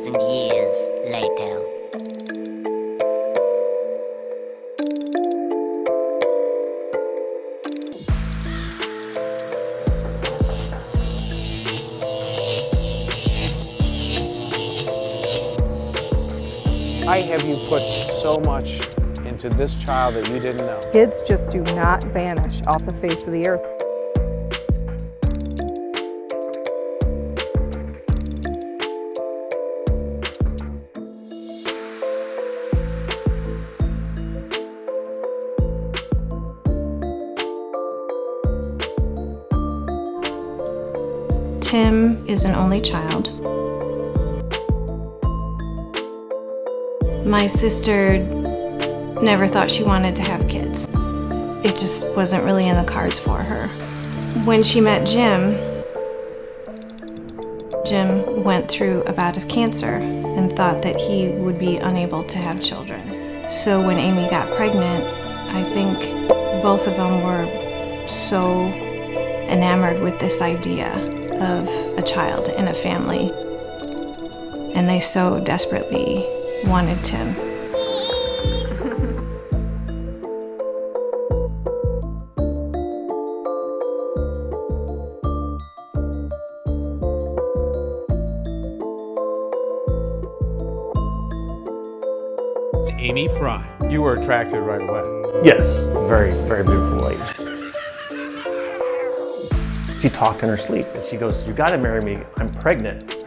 2,000 years later. Why have you put so much into this child that you didn't know? Kids just do not vanish off the face of the earth. Tim is an only child. My sister never thought she wanted to have kids. It just wasn't really in the cards for her. When she met Jim went through a bout of cancer and thought that he would be unable to have children. So when Amy got pregnant, I think both of them were so enamored with this idea of a child and a family, and they so desperately wanted Tim. It's Amy Fry. You were attracted right away. Yes, very, very beautiful lady. She talked in her sleep and she goes, "You gotta marry me, I'm pregnant."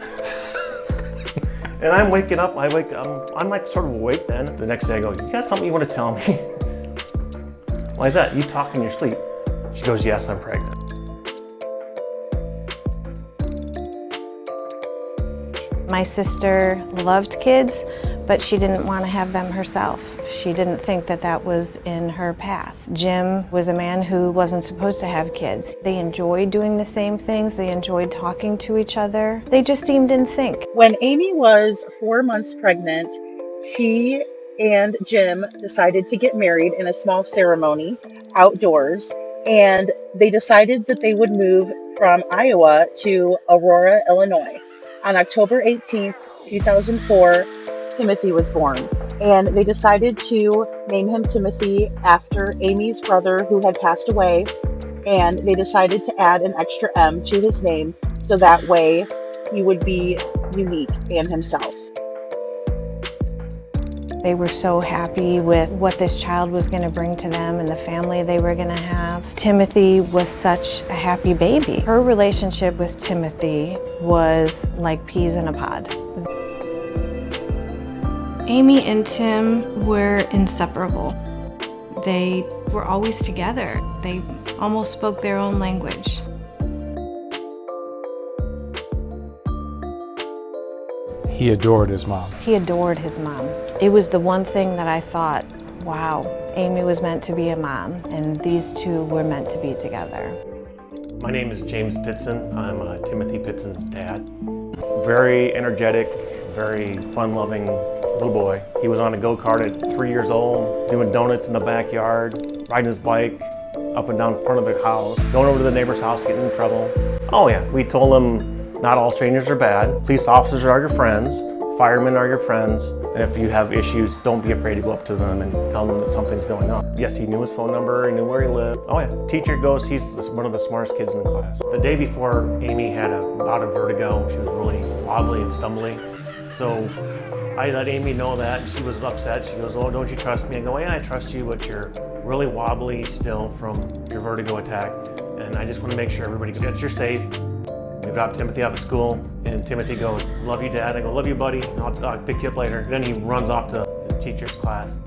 And I'm waking up, I'm like sort of awake then. The next day I go, "You got something you want to tell me?" "Why is that? You talk in your sleep." She goes, "Yes, I'm pregnant." My sister loved kids, but she didn't want to have them herself. She didn't think that that was in her path. Jim was a man who wasn't supposed to have kids. They enjoyed doing the same things. They enjoyed talking to each other. They just seemed in sync. When Amy was 4 months pregnant, she and Jim decided to get married in a small ceremony outdoors, and they decided that they would move from Iowa to Aurora, Illinois. On October 18th, 2004, Timothy was born, and they decided to name him Timothy after Amy's brother who had passed away, and they decided to add an extra M to his name so that way he would be unique and himself. They were so happy with what this child was going to bring to them and the family they were going to have. Timothy was such a happy baby. Her relationship with Timothy was like peas in a pod. Amy and Tim were inseparable. They were always together. They almost spoke their own language. He adored his mom. He adored his mom. It was the one thing that I thought, wow, Amy was meant to be a mom, and these two were meant to be together. My name is James Pitzen. I'm Timothy Pitzen's dad. Very energetic, very fun-loving little boy. He was on a go-kart at 3 years old, doing donuts in the backyard, riding his bike up and down front of the house, going over to the neighbor's house, getting in trouble. Oh yeah, we told him not all strangers are bad. Police officers are your friends. Firemen are your friends. And if you have issues, don't be afraid to go up to them and tell them that something's going on. Yes, he knew his phone number, he knew where he lived. Oh yeah, teacher goes, he's one of the smartest kids in the class. The day before, Amy had a bout of vertigo. She was really wobbly and stumbly. So I let Amy know that. She was upset. She goes, "Oh, don't you trust me?" I go, "Yeah, I trust you, but you're really wobbly still from your vertigo attack. And I just want to make sure everybody gets you're safe." We dropped Timothy out of school, and Timothy goes, "Love you, Dad." I go, "Love you, buddy. I'll pick you up later." Then he runs off to his teacher's class.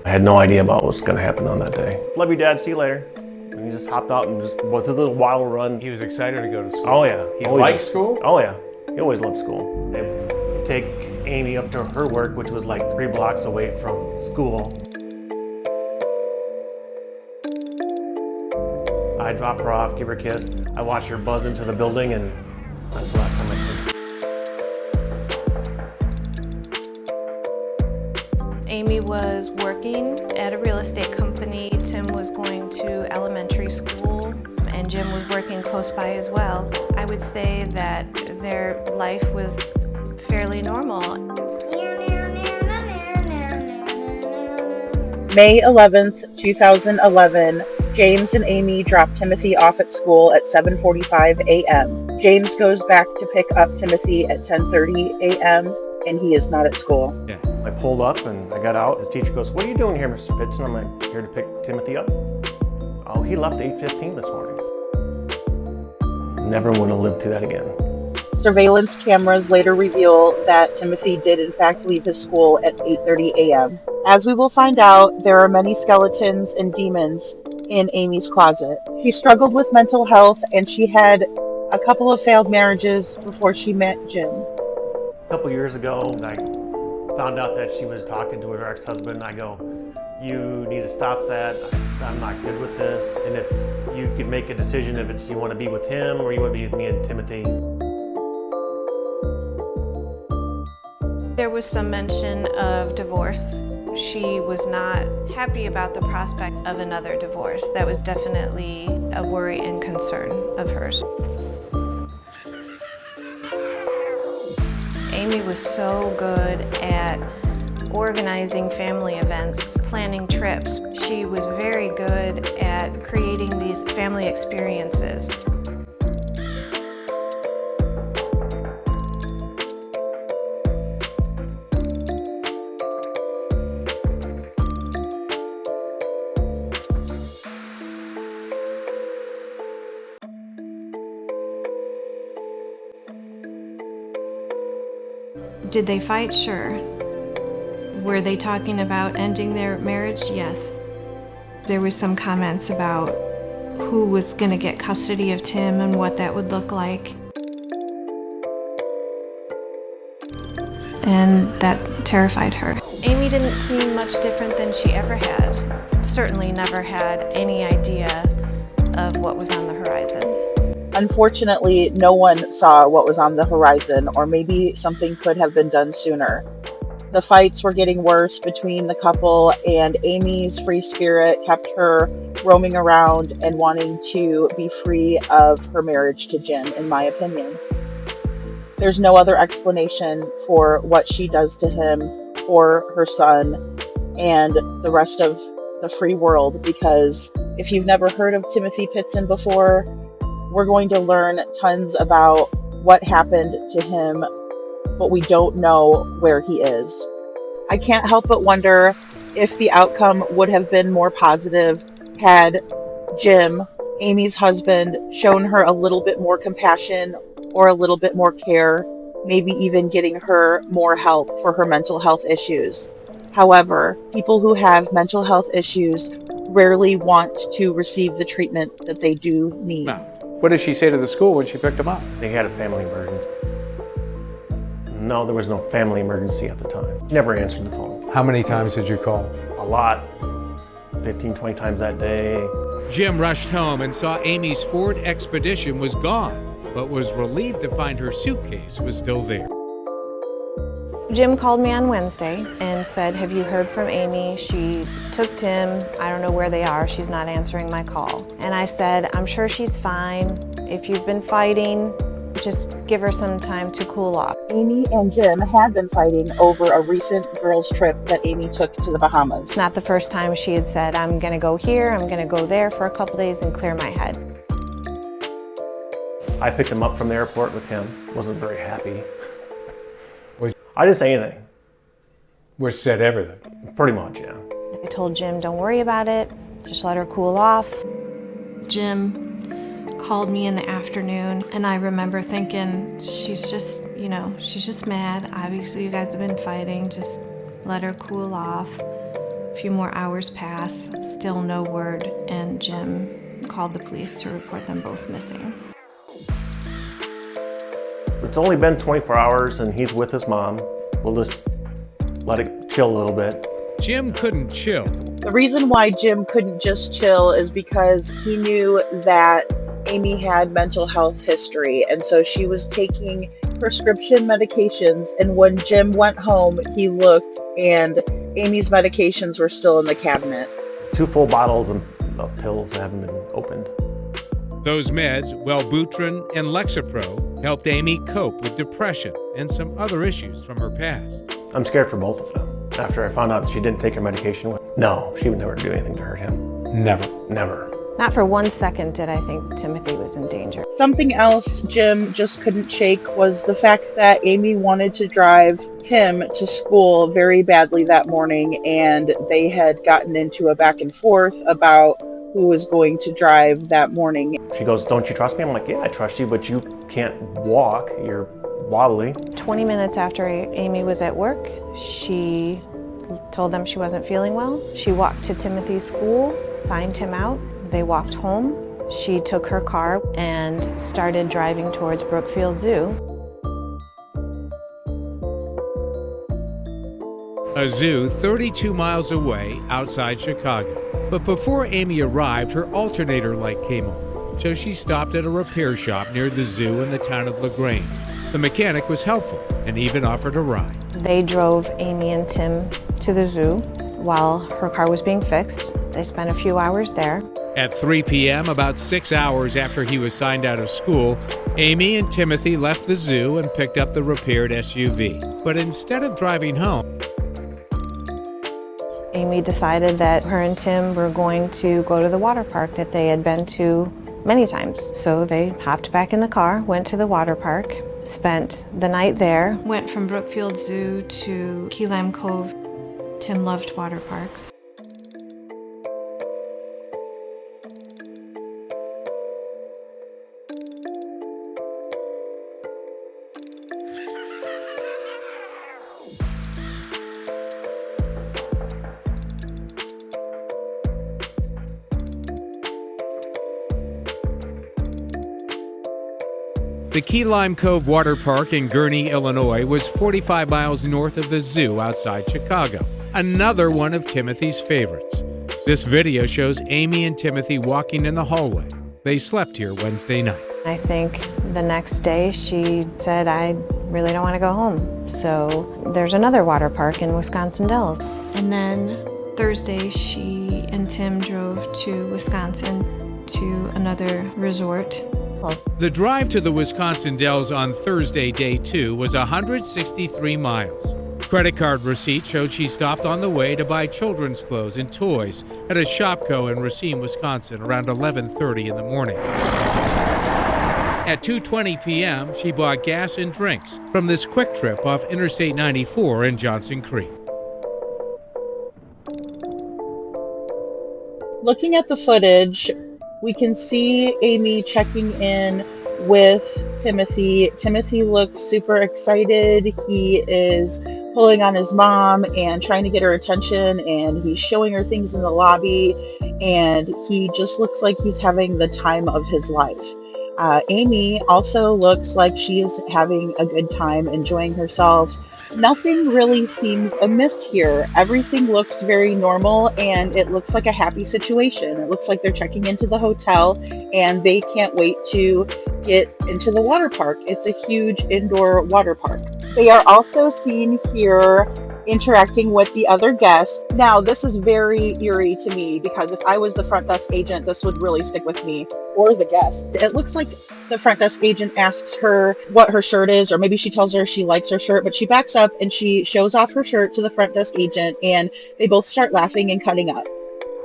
I had no idea about what was going to happen on that day. "Love you, Dad. See you later." And he just hopped out and just went through the wild run. He was excited to go to school. Oh yeah. He liked school? Oh yeah. He always loved school. They take Amy up to her work, which was like 3 blocks away from school. I drop her off, give her a kiss. I watch her buzz into the building, and that's the last time I see her. Amy Amy was working at a real estate company. Tim was going to elementary school, and Jim was working close by as well. I would say that their life was fairly normal. May 11th, 2011, James and Amy drop Timothy off at school at 7:45 a.m. James goes back to pick up Timothy at 10:30 a.m. and he is not at school. Yeah. I pulled up and I got out. His teacher goes, "What are you doing here, Mr. Pitzen?" I'm like, "Here to pick Timothy up." "Oh, he left 8:15 this morning." Never want to live through that again. Surveillance cameras later reveal that Timothy did in fact leave his school at 8:30 a.m. As we will find out, there are many skeletons and demons in Amy's closet. She struggled with mental health and she had a couple of failed marriages before she met Jim. A couple years ago, I found out that she was talking to her ex-husband. I go, "You need to stop that. I'm not good with this. And if you could make a decision if it's you want to be with him or you want to be with me and Timothy." There was some mention of divorce. She was not happy about the prospect of another divorce. That was definitely a worry and concern of hers. Amy was so good at organizing family events, planning trips. She was very good at creating these family experiences. Did they fight? Sure. Were they talking about ending their marriage? Yes. There was some comments about who was going to get custody of Tim and what that would look like. And that terrified her. Amy didn't seem much different than she ever had. Certainly never had any idea of what was on the horizon. Unfortunately, no one saw what was on the horizon, or maybe something could have been done sooner. The fights were getting worse between the couple, and Amy's free spirit kept her roaming around and wanting to be free of her marriage to Jim, in my opinion. There's no other explanation for what she does to him or her son and the rest of the free world, because if you've never heard of Timmothy Pitzen before, we're going to learn tons about what happened to him, but we don't know where he is. I can't help but wonder if the outcome would have been more positive had Jim, Amy's husband, shown her a little bit more compassion or a little bit more care, maybe even getting her more help for her mental health issues. However, people who have mental health issues rarely want to receive the treatment that they do need. No. What did she say to the school when she picked him up? They had a family emergency. No, there was no family emergency at the time. She never answered the phone. How many times did you call? A lot. 15, 20 times that day. Jim rushed home and saw Amy's Ford Expedition was gone, but was relieved to find her suitcase was still there. Jim called me on Wednesday and said, "Have you heard from Amy? She took Tim. I don't know where they are. She's not answering my call." And I said, "I'm sure she's fine. If you've been fighting, just give her some time to cool off." Amy and Jim had been fighting over a recent girls' trip that Amy took to the Bahamas. It's not the first time she had said, "I'm going to go here, I'm going to go there for a couple days and clear my head." I picked him up from the airport with him. Wasn't very happy. Was- I didn't say anything. Which said everything. Pretty much, yeah. I told Jim, "Don't worry about it, just let her cool off." Jim called me in the afternoon, and I remember thinking, she's just mad. Obviously you guys have been fighting, just let her cool off. A few more hours pass, still no word, and Jim called the police to report them both missing. It's only been 24 hours and he's with his mom. We'll just let it chill a little bit. Jim couldn't chill. The reason why Jim couldn't just chill is because he knew that Amy had mental health history, and so she was taking prescription medications, and when Jim went home, he looked and Amy's medications were still in the cabinet. 2 full bottles of pills that haven't been opened. Those meds, Wellbutrin and Lexapro, helped Amy cope with depression and some other issues from her past. I'm scared for both of them. After I found out she didn't take her medication, no, she would never do anything to hurt him. Never. Never. Not for 1 second did I think Timothy was in danger. Something else Jim just couldn't shake was the fact that Amy wanted to drive Tim to school very badly that morning, and they had gotten into a back and forth about who was going to drive that morning. She goes, "Don't you trust me?" I'm like, "Yeah, I trust you, but you can't walk. You're wobbly." 20 minutes after Amy was at work, she told them she wasn't feeling well. She walked to Timothy's school, signed him out. They walked home. She took her car and started driving towards Brookfield Zoo. A zoo 32 miles away outside Chicago. But before Amy arrived, her alternator light came on, so she stopped at a repair shop near the zoo in the town of LaGrange. The mechanic was helpful and even offered a ride. They drove Amy and Tim to the zoo while her car was being fixed. They spent a few hours there. At 3 p.m., about 6 hours after he was signed out of school, Amy and Timothy left the zoo and picked up the repaired SUV. But instead of driving home, Amy decided that her and Tim were going to go to the water park that they had been to many times. So they hopped back in the car, went to the water park, spent the night there. Went from Brookfield Zoo to Key Lime Cove. Tim loved water parks. the Key Lime Cove Water Park in Gurnee, Illinois was 45 miles north of the zoo outside Chicago, another one of Timothy's favorites. This video shows Amy and Timothy walking in the hallway. They slept here Wednesday night. I think the next day she said, I really don't want to go home. So there's another water park in Wisconsin Dells. And then Thursday, she and Tim drove to Wisconsin to another resort. The drive to the Wisconsin Dells on Thursday, day 2, was 163 miles. Credit card receipts showed she stopped on the way to buy children's clothes and toys at a Shopko in Racine, Wisconsin around 11:30 in the morning. At 2:20 p.m., she bought gas and drinks from this quick trip off Interstate 94 in Johnson Creek. Looking at the footage, we can see Amy checking in with Timothy. Timothy looks super excited. He is pulling on his mom and trying to get her attention, and he's showing her things in the lobby, and he just looks like he's having the time of his life. Amy also looks like she is having a good time, enjoying herself. Nothing really seems amiss here. Everything looks very normal, and it looks like a happy situation. It looks like they're checking into the hotel, and they can't wait to get into the water park. It's a huge indoor water park. They are also seen here interacting with the other guests. Now, this is very eerie to me because if I was the front desk agent, this would really stick with me, or the guests. It looks like the front desk agent asks her what her shirt is, or maybe she tells her she likes her shirt, but she backs up and she shows off her shirt to the front desk agent, and they both start laughing and cutting up.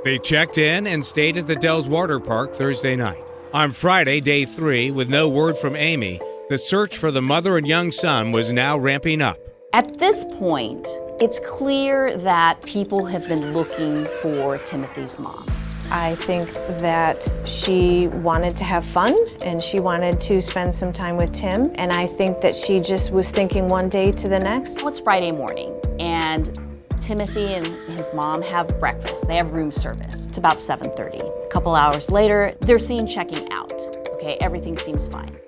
They checked in and stayed at the Dells Water Park Thursday night. On Friday, day 3, with no word from Amy, the search for the mother and young son was now ramping up. At this point, it's clear that people have been looking for Timothy's mom. I think that she wanted to have fun and she wanted to spend some time with Tim. And I think that she just was thinking one day to the next. Well, it's Friday morning, and Timothy and his mom have breakfast. They have room service. It's about 7:30. A couple hours later, they're seen checking out. Okay, everything seems fine.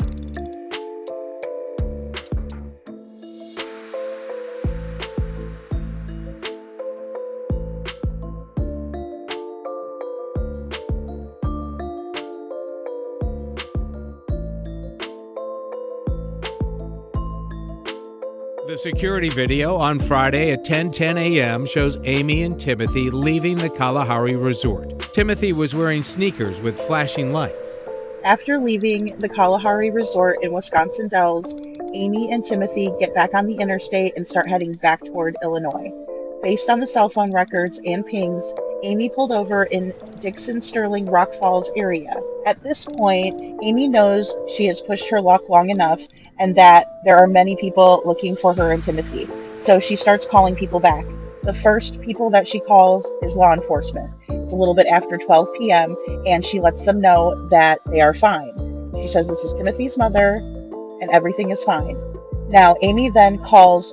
The security video on Friday at 10:10 a.m. shows Amy and Timothy leaving the Kalahari resort. Timothy was wearing sneakers with flashing lights. After leaving the Kalahari resort in Wisconsin Dells, Amy and Timothy get back on the interstate and start heading back toward Illinois. Based on the cell phone records and pings, Amy pulled over in Dixon Sterling Rock Falls area. At this point, Amy knows she has pushed her luck long enough and that there are many people looking for her and Timothy. So she starts calling people back. The first people that she calls is law enforcement. It's a little bit after 12 p.m. and she lets them know that they are fine. She says this is Timothy's mother and everything is fine. Now, Amy then calls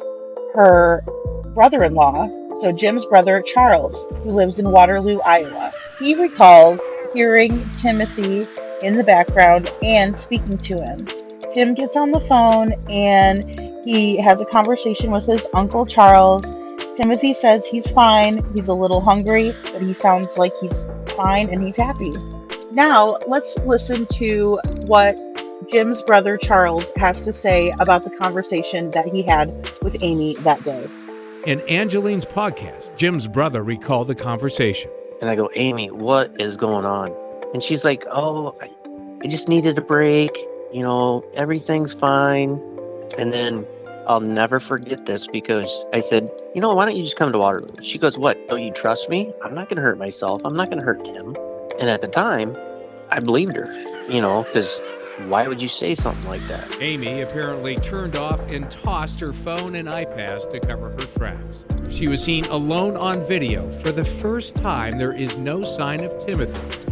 her brother-in-law, so Jim's brother, Charles, who lives in Waterloo, Iowa. He recalls hearing Timothy in the background and speaking to him. Tim gets on the phone and he has a conversation with his uncle Charles. Timothy says he's fine, he's a little hungry, but he sounds like he's fine and he's happy. Now, let's listen to what Jim's brother Charles has to say about the conversation that he had with Amy that day. In Angeline's podcast, Jim's brother recalled the conversation. And I go, Amy, what is going on? And she's like, oh, I just needed a break. You know, everything's fine. And then I'll never forget this because I said, you know, why don't you just come to Waterloo? She goes, what? Don't you trust me? I'm not going to hurt myself. I'm not going to hurt Tim. And at the time, I believed her, you know, because why would you say something like that? Amy apparently turned off and tossed her phone and iPads to cover her tracks. She was seen alone on video. For the first time, there is no sign of Timothy.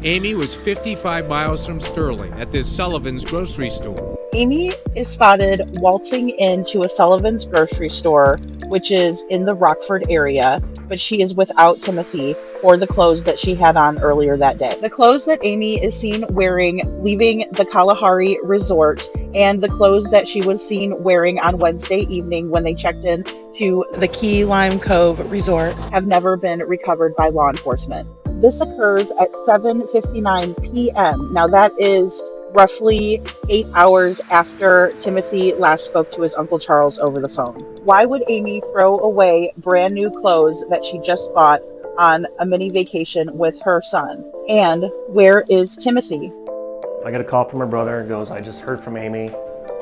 Amy was 55 miles from Sterling at this Sullivan's grocery store. Amy is spotted waltzing into a Sullivan's grocery store, which is in the Rockford area, but she is without Timothy or the clothes that she had on earlier that day. The clothes that Amy is seen wearing leaving the Kalahari resort and the clothes that she was seen wearing on Wednesday evening when they checked in to the Key Lime Cove resort have never been recovered by law enforcement. This occurs at 7:59 p.m. Now that is roughly 8 hours after Timothy last spoke to his Uncle Charles over the phone. Why would Amy throw away brand new clothes that she just bought on a mini vacation with her son? And where is Timothy? I get a call from her brother. It goes, I just heard from Amy.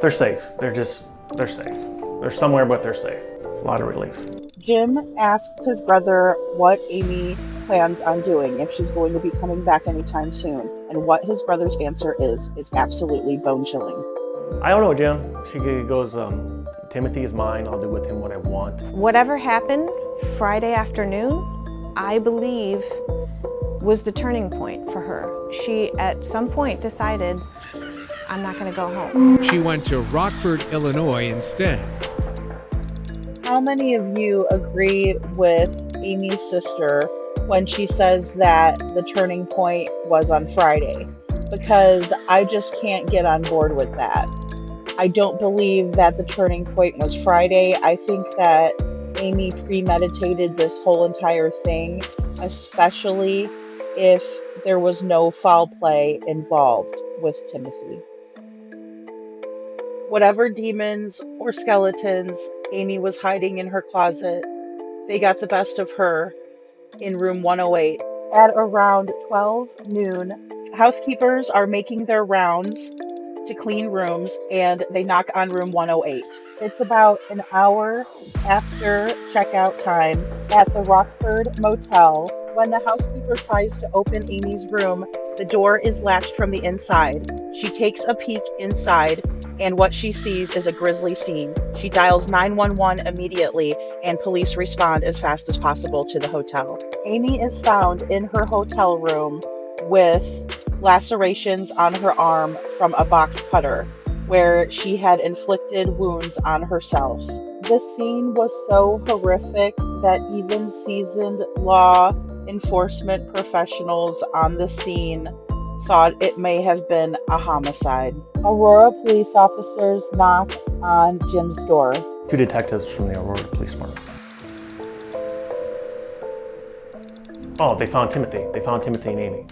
They're safe. They're safe. They're somewhere, but they're safe. A lot of relief. Jim asks his brother what Amy plans on doing, if she's going to be coming back anytime soon. And what his brother's answer is absolutely bone-chilling. I don't know, Jim. She goes, Timothy is mine. I'll do with him what I want. Whatever happened Friday afternoon, I believe, was the turning point for her. She, at some point, decided, I'm not going to go home. She went to Rockford, Illinois instead. How many of you agree with Amy's sister when she says that the turning point was on Friday? Because I just can't get on board with that. I don't believe that the turning point was Friday. I think that Amy premeditated this whole entire thing, especially if there was no foul play involved with Timothy. Whatever demons or skeletons Amy was hiding in her closet, they got the best of her in room 108. At around 12 noon, housekeepers are making their rounds to clean rooms and they knock on room 108. It's about an hour after checkout time at the Rockford Motel. When the housekeeper tries to open Amy's room, the door is latched from the inside. She takes a peek inside, and what she sees is a grisly scene. She dials 911 immediately, and police respond as fast as possible to the hotel. Amy is found in her hotel room with lacerations on her arm from a box cutter, where she had inflicted wounds on herself. The scene was so horrific that even seasoned law enforcement professionals on the scene thought it may have been a homicide. Aurora police officers knock on Jim's door. 2 detectives from the Aurora Police Department. Oh, they found Timothy. They found Timothy and Amy.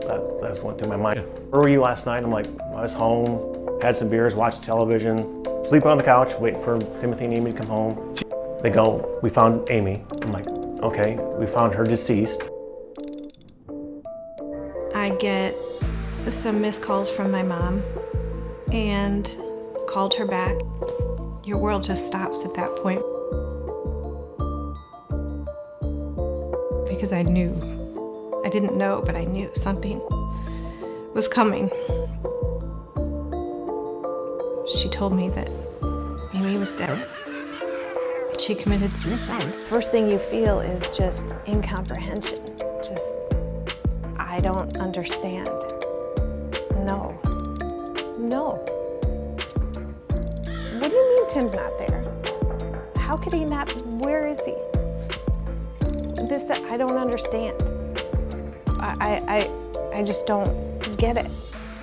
That just went through my mind. Where were you last night? I'm like, I was home, had some beers, watched television. Sleeping on the couch, waiting for Timothy and Amy to come home. They go, we found Amy. I'm like, okay, we found her deceased. I get some missed calls from my mom and called her back. Your world just stops at that point. Because I knew. I didn't know, but I knew something was coming. She told me that Amy was dead. She committed suicide. First thing you feel is just incomprehension. Just, I don't understand. No. No. What do you mean Tim's not there? How could he not? Where is he? I don't understand. I just don't get it.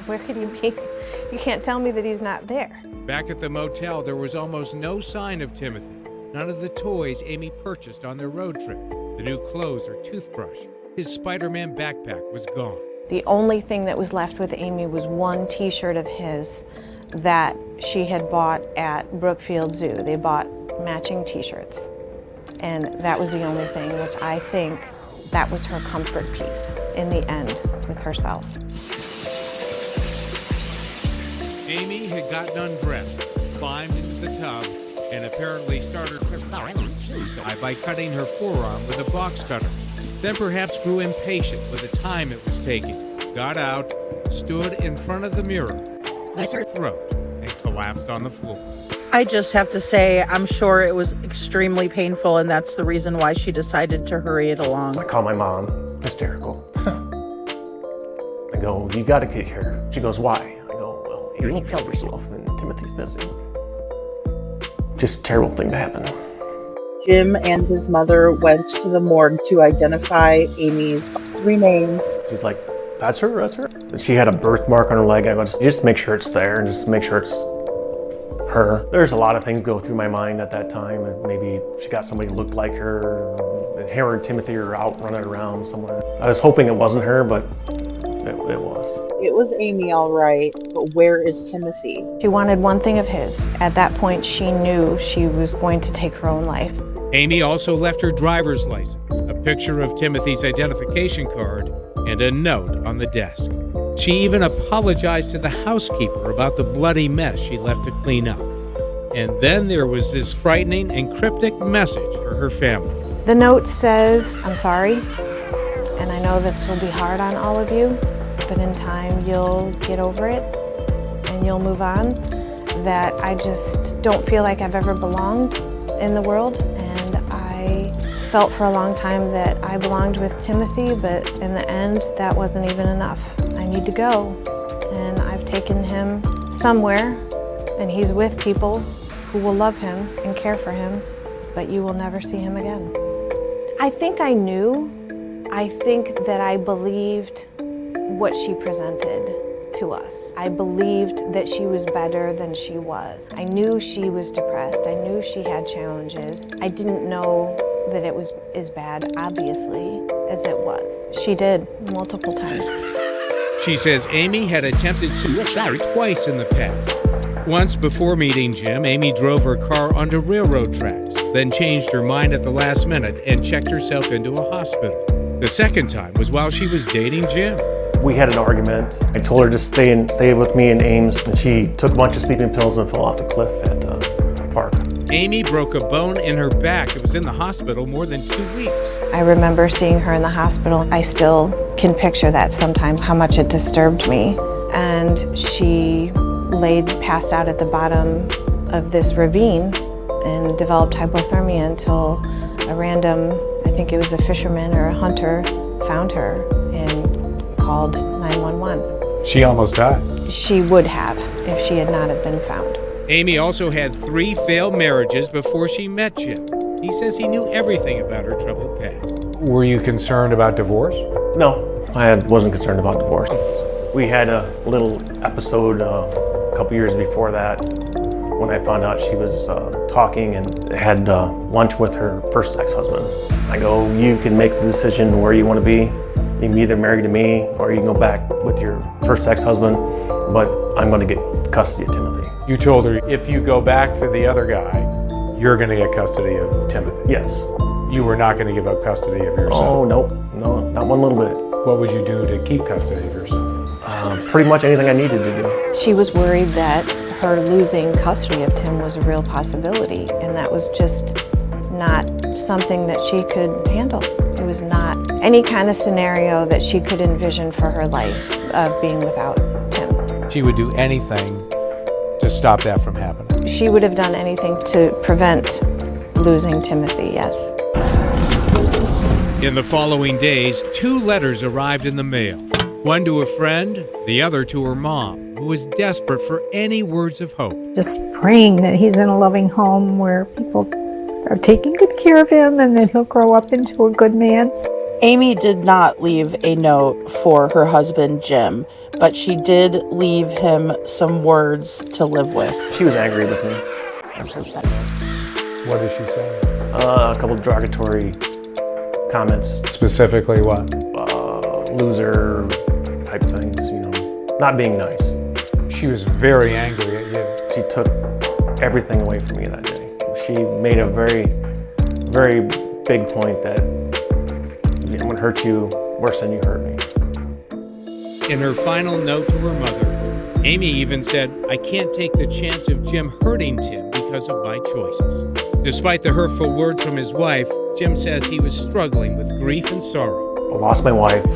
Where could he be? You can't tell me that he's not there. Back at the motel, there was almost no sign of Timothy. None of the toys Amy purchased on their road trip, the new clothes or toothbrush, his Spider-Man backpack was gone. The only thing that was left with Amy was one t-shirt of his that she had bought at Brookfield Zoo. They bought matching t-shirts. And that was the only thing, which I think that was her comfort piece in the end with herself. Amy had gotten undressed, climbed into the tub, and apparently started suicide by cutting her forearm with a box cutter. Then perhaps grew impatient with the time it was taking, got out, stood in front of the mirror, slit her throat, and collapsed on the floor. I just have to say, I'm sure it was extremely painful, and that's the reason why she decided to hurry it along. I call my mom, hysterical. I go, you gotta get here. She goes, why? I go, well, you killed yourself and Timothy's missing. Just a terrible thing to happen. Jim and his mother went to the morgue to identify Amy's remains. She's like, that's her, that's her. She had a birthmark on her leg. I go, just make sure it's there and just make sure it's her. There's a lot of things go through my mind at that time. Maybe she got somebody who looked like her, and her and Timothy are out running around somewhere. I was hoping it wasn't her, but it was. It was Amy, all right, but where is Timothy? She wanted one thing of his. At that point, she knew she was going to take her own life. Amy also left her driver's license, a picture of Timothy's identification card, and a note on the desk. She even apologized to the housekeeper about the bloody mess she left to clean up. And then there was this frightening and cryptic message for her family. The note says, I'm sorry, and I know this will be hard on all of you, but in time you'll get over it and you'll move on. That I just don't feel like I've ever belonged in the world, and I felt for a long time that I belonged with Timothy, but in the end that wasn't even enough. I need to go, and I've taken him somewhere, and he's with people who will love him and care for him, but you will never see him again. I think I knew. I think that I believed what she presented to us. I believed that she was better than she was. I knew she was depressed. I knew she had challenges. I didn't know that it was as bad, obviously, as it was. She did, multiple times. She says Amy had attempted suicide twice in the past. Once before meeting Jim, Amy drove her car onto railroad tracks, then changed her mind at the last minute and checked herself into a hospital. The second time was while she was dating Jim. We had an argument. I told her to stay with me in Ames, and she took a bunch of sleeping pills and fell off a cliff at a park. Amy broke a bone in her back and was in the hospital more than 2 weeks. I remember seeing her in the hospital. I still can picture that sometimes, how much it disturbed me. And she laid passed out at the bottom of this ravine and developed hypothermia until a random, I think it was a fisherman or a hunter, found her and called 911. She almost died. She would have if she had not have been found. Amy also had 3 failed marriages before she met Jim. He says he knew everything about her troubled past. Were you concerned about divorce? No, I wasn't concerned about divorce. We had a little episode a couple years before that when I found out she was talking and had lunch with her first ex-husband. I go, you can make the decision where you want to be. You can be either married to me or you can go back with your first ex-husband, but I'm going to get custody of Timothy. You told her if you go back to the other guy, you're going to get custody of Timothy. Yes. You were not going to give up custody of your son. Oh, nope. No, not one little bit. What would you do to keep custody of your son? Pretty much anything I needed to do. She was worried that her losing custody of Tim was a real possibility, and that was just not something that she could handle. It was not any kind of scenario that she could envision for her life of being without Tim. She would do anything to stop that from happening. She would have done anything to prevent losing Timothy, yes. In the following days, 2 letters arrived in the mail. One to a friend, the other to her mom, who was desperate for any words of hope. Just praying that he's in a loving home where people are taking good care of him and that he'll grow up into a good man. Amy did not leave a note for her husband, Jim, but she did leave him some words to live with. She was angry with me. What did she say? A couple of derogatory comments. Specifically what? Loser type things, you know, not being nice. She was very angry at you. She took everything away from me that day. She made a very, very big point that I'm going to hurt you worse than you hurt me. In her final note to her mother, Amy even said, "I can't take the chance of Jim hurting Tim because of my choices." Despite the hurtful words from his wife, Jim says he was struggling with grief and sorrow. I lost my wife.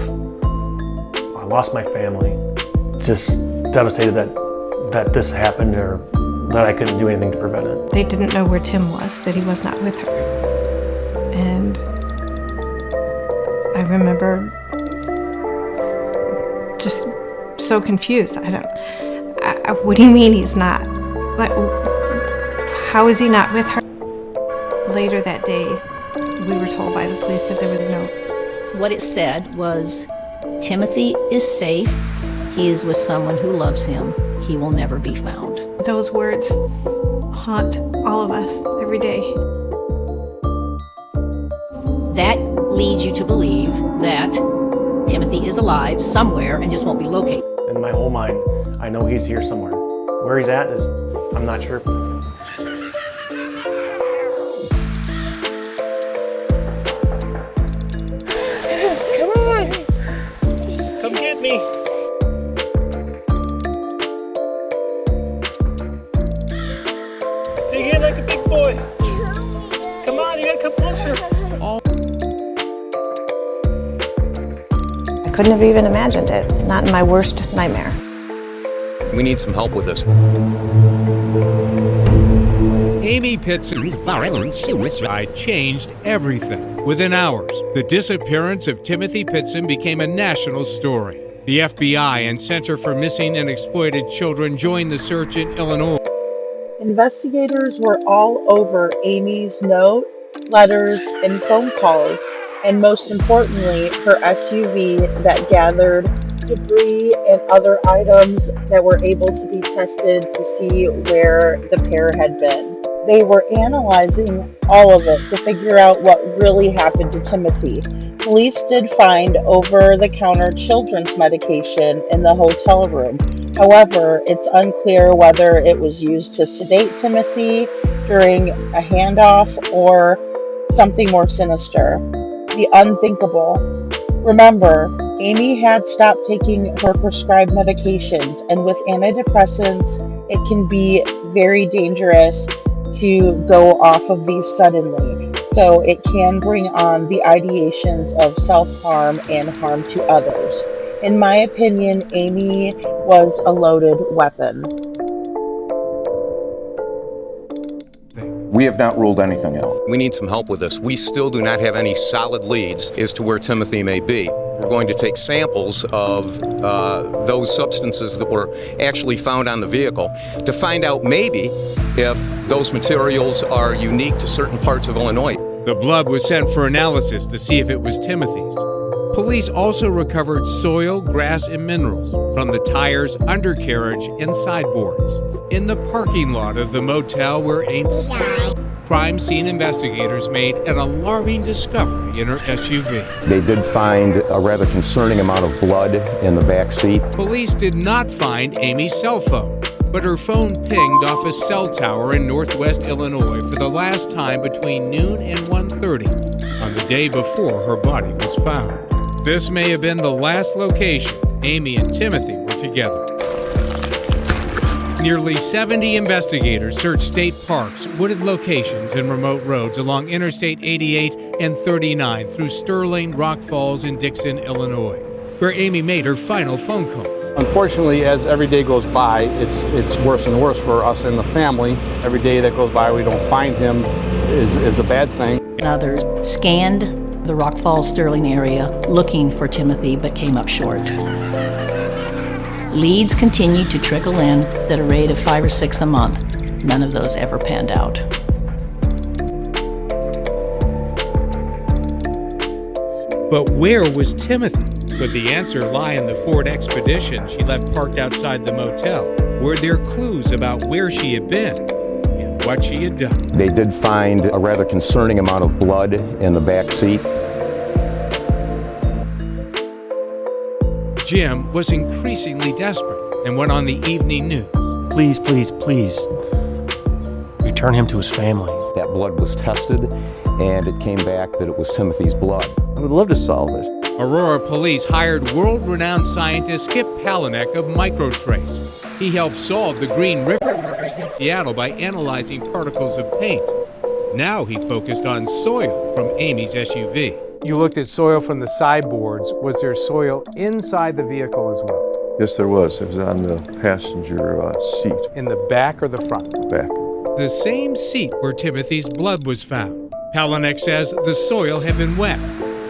I lost my family. Just devastated that this happened or that I couldn't do anything to prevent it. They didn't know where Tim was, that he was not with her. And I remember just so confused. What do you mean he's not? Like, how is he not with her? Later that day, we were told by the police that there was a note. What it said was, Timothy is safe. He is with someone who loves him. He will never be found. Those words haunt all of us every day. That leads you to believe that Timothy is alive somewhere and just won't be located. In my whole mind, I know he's here somewhere. Where he's at is, I'm not sure. Dig in like a big boy. Come on, you gotta come closer. I couldn't have even imagined it, not in my worst nightmare. We need some help with this. Amy Pitzen's violent suicide changed everything. Within hours, the disappearance of Timothy Pitzen became a national story. The FBI and Center for Missing and Exploited Children joined the search in Illinois. Investigators were all over Amy's note, letters, and phone calls, and most importantly, her SUV that gathered debris and other items that were able to be tested to see where the pair had been. They were analyzing all of it to figure out what really happened to Timothy. Police did find over-the-counter children's medication in the hotel room. However, it's unclear whether it was used to sedate Timothy during a handoff or something more sinister. The unthinkable. Remember, Amy had stopped taking her prescribed medications, and with antidepressants, it can be very dangerous to go off of these suddenly. So it can bring on the ideations of self-harm and harm to others. In my opinion, Amy was a loaded weapon. We have not ruled anything out. We need some help with this. We still do not have any solid leads as to where Timothy may be. We're going to take samples of those substances that were actually found on the vehicle to find out maybe if those materials are unique to certain parts of Illinois. The blood was sent for analysis to see if it was Timothy's. Police also recovered soil, grass, and minerals from the tires, undercarriage, and sideboards. In the parking lot of the motel where Amy died, crime scene investigators made an alarming discovery in her SUV. They did find a rather concerning amount of blood in the back seat. Police did not find Amy's cell phone, but her phone pinged off a cell tower in northwest Illinois for the last time between noon and 1:30 on the day before her body was found. This may have been the last location Amy and Timothy were together. Nearly 70 investigators searched state parks, wooded locations, and remote roads along Interstate 88 and 39 through Sterling, Rock Falls, and Dixon, Illinois, where Amy made her final phone call. Unfortunately, as every day goes by, it's worse and worse for us and the family. Every day that goes by we don't find him is a bad thing. Others scanned the Rock Falls, Sterling area looking for Timothy, but came up short. Leads continued to trickle in at a rate of 5 or 6 a month. None of those ever panned out. But where was Timothy? Could the answer lie in the Ford Expedition she left parked outside the motel? Were there clues about where she had been and what she had done? They did find a rather concerning amount of blood in the back seat. Jim was increasingly desperate and went on the evening news. Please, please, please, return him to his family. That blood was tested, and it came back that it was Timothy's blood. I would love to solve it. Aurora police hired world-renowned scientist Skip Palahniuk of Microtrace. He helped solve the Green River murders in Seattle by analyzing particles of paint. Now he focused on soil from Amy's SUV. You looked at soil from the sideboards. Was there soil inside the vehicle as well? Yes, there was. It was on the passenger seat. In the back or the front? Back. The same seat where Timothy's blood was found. Palahniuk says the soil had been wet.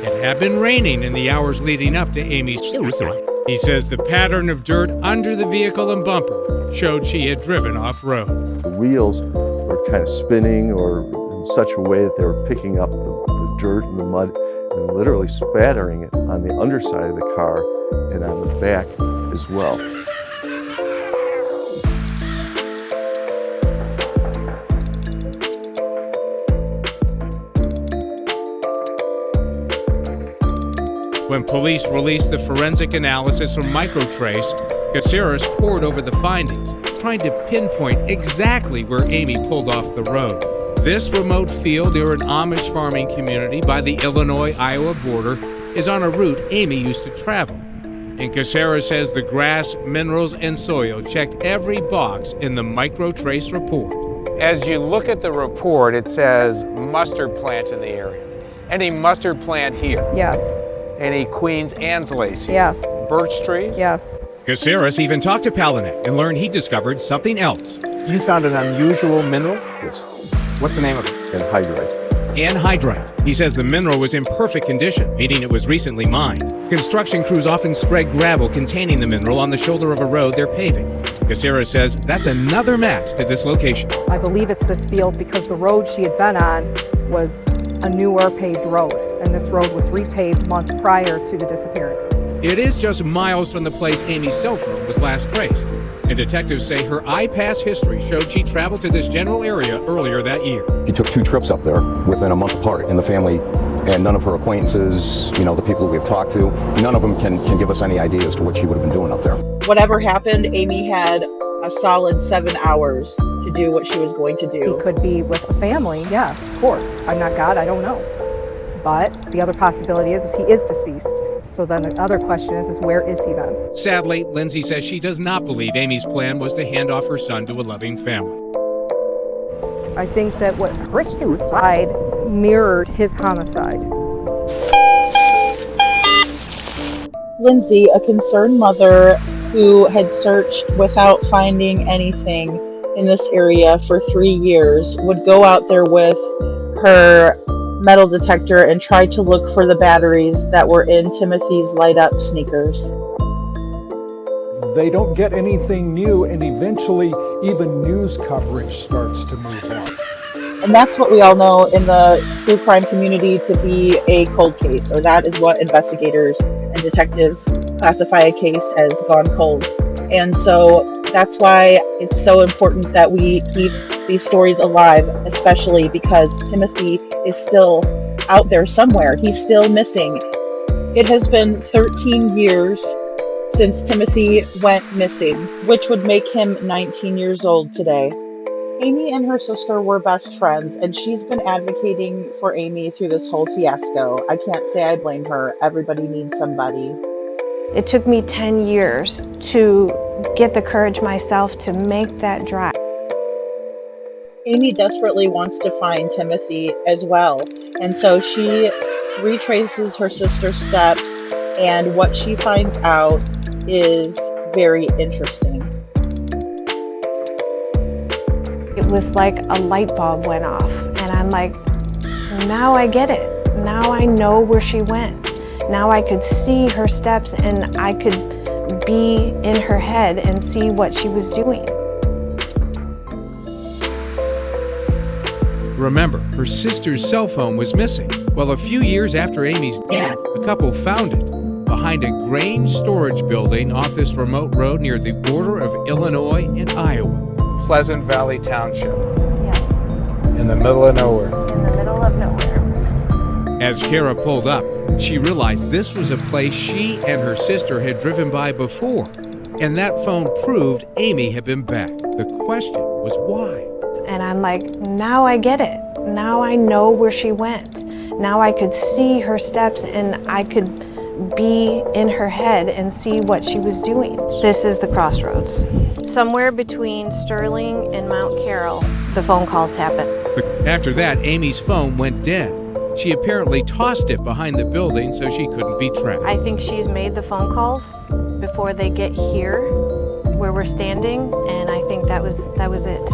It had been raining in the hours leading up to Amy's suicide. He says the pattern of dirt under the vehicle and bumper showed she had driven off-road. The wheels were kind of spinning or in such a way that they were picking up the dirt and the mud and literally spattering it on the underside of the car and on the back as well. When police released the forensic analysis from Microtrace, Caceres pored over the findings, trying to pinpoint exactly where Amy pulled off the road. This remote field near an Amish farming community by the Illinois-Iowa border is on a route Amy used to travel. And Caceres says the grass, minerals, and soil checked every box in the Microtrace report. As you look at the report, it says mustard plant in the area. Any mustard plant here? Yes. Any Queen's Anne's lace here? Yes. Birch tree? Yes. Caceres even talked to Palahniuk and learned he discovered something else. You found an unusual mineral? Yes. What's the name of it? Anhydrite. Anhydrite. He says the mineral was in perfect condition, meaning it was recently mined. Construction crews often spread gravel containing the mineral on the shoulder of a road they're paving. Caceres says that's another match to this location. I believe it's this field because the road she had been on was a newer paved road, and this road was repaved months prior to the disappearance. It is just miles from the place Amy's cell phone was last traced, and detectives say her iPass history showed she traveled to this general area earlier that year. She took 2 trips up there within a month apart in the family, and none of her acquaintances, the people we've talked to, none of them can give us any idea as to what she would have been doing up there. Whatever happened, Amy had a solid 7 hours to do what she was going to do. He could be with a family, yes, of course. I'm not God, I don't know. But the other possibility is he is deceased. So then the other question is where is he then? Sadly, Lindsay says she does not believe Amy's plan was to hand off her son to a loving family. I think that what her suicide mirrored his homicide. Lindsay, a concerned mother who had searched without finding anything in this area for 3 years, would go out there with her metal detector and try to look for the batteries that were in Timothy's light-up sneakers. They don't get anything new, and eventually even news coverage starts to move on. And that's what we all know in the true crime community to be a cold case, or that is what investigators and detectives classify a case as gone cold. And so that's why it's so important that we keep these stories alive, especially because Timothy is still out there somewhere. He's still missing. It has been 13 years since Timothy went missing, which would make him 19 years old today. Amy and her sister were best friends, and she's been advocating for Amy through this whole fiasco. I can't say I blame her. Everybody needs somebody. It took me 10 years to get the courage myself to make that drive. Amy desperately wants to find Timothy as well, and so she retraces her sister's steps, and what she finds out is very interesting. It was like a light bulb went off, and I'm like, now I get it. Now I know where she went. Now I could see her steps, and I could be in her head and see what she was doing. Remember, her sister's cell phone was missing. Well, a few years after Amy's death, the couple found it behind a grain storage building off this remote road near the border of Illinois and Iowa. Pleasant Valley Township. Yes. In the middle of nowhere. In the middle of nowhere. As Kara pulled up, she realized this was a place she and her sister had driven by before. And that phone proved Amy had been back. The question was why? And I'm like, now I get it. Now I know where she went. Now I could see her steps, and I could be in her head and see what she was doing. This is the crossroads. Somewhere between Sterling and Mount Carroll, the phone calls happened. After that, Amy's phone went dead. She apparently tossed it behind the building so she couldn't be tracked. I think she's made the phone calls before they get here where we're standing, and I think that was it.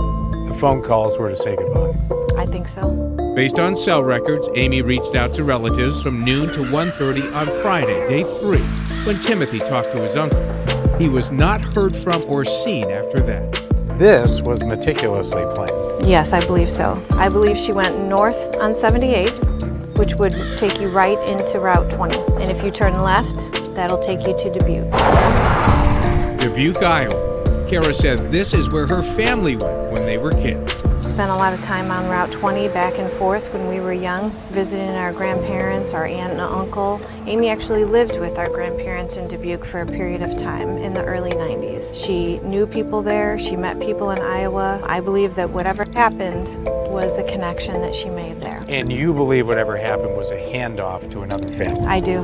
The phone calls were to say goodbye. I think so. Based on cell records, Amy reached out to relatives from noon to 1:30 on Friday, day 3, when Timothy talked to his uncle. He was not heard from or seen after that. This was meticulously planned. Yes, I believe so. I believe she went north on 78, which would take you right into Route 20. And if you turn left, that'll take you to Dubuque. Dubuque, Iowa. Kara said this is where her family went when they were kids. Spent a lot of time on Route 20 back and forth when we were young, visiting our grandparents, our aunt and uncle. Amy actually lived with our grandparents in Dubuque for a period of time in the early 90s. She knew people there, she met people in Iowa. I believe that whatever happened was a connection that she made there. And you believe whatever happened was a handoff to another family. I do.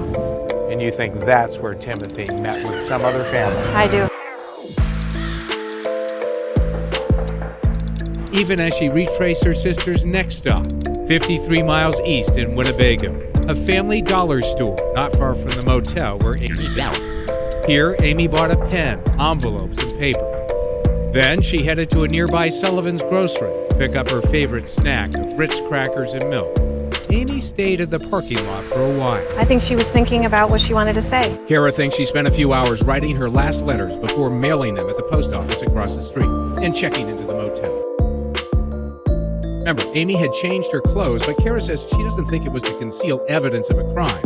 And you think that's where Timothy met with some other family. I do. Even as she retraced her sister's next stop, 53 miles east in Winnebago, a family dollar store not far from the motel where Amy died. Here, Amy bought a pen, envelopes, and paper. Then she headed to a nearby Sullivan's grocery to pick up her favorite snack of Ritz crackers and milk. Amy stayed at the parking lot for a while. I think she was thinking about what she wanted to say. Kara thinks she spent a few hours writing her last letters before mailing them at the post office across the street and checking into the motel. Remember, Amy had changed her clothes, but Kara says she doesn't think it was to conceal evidence of a crime.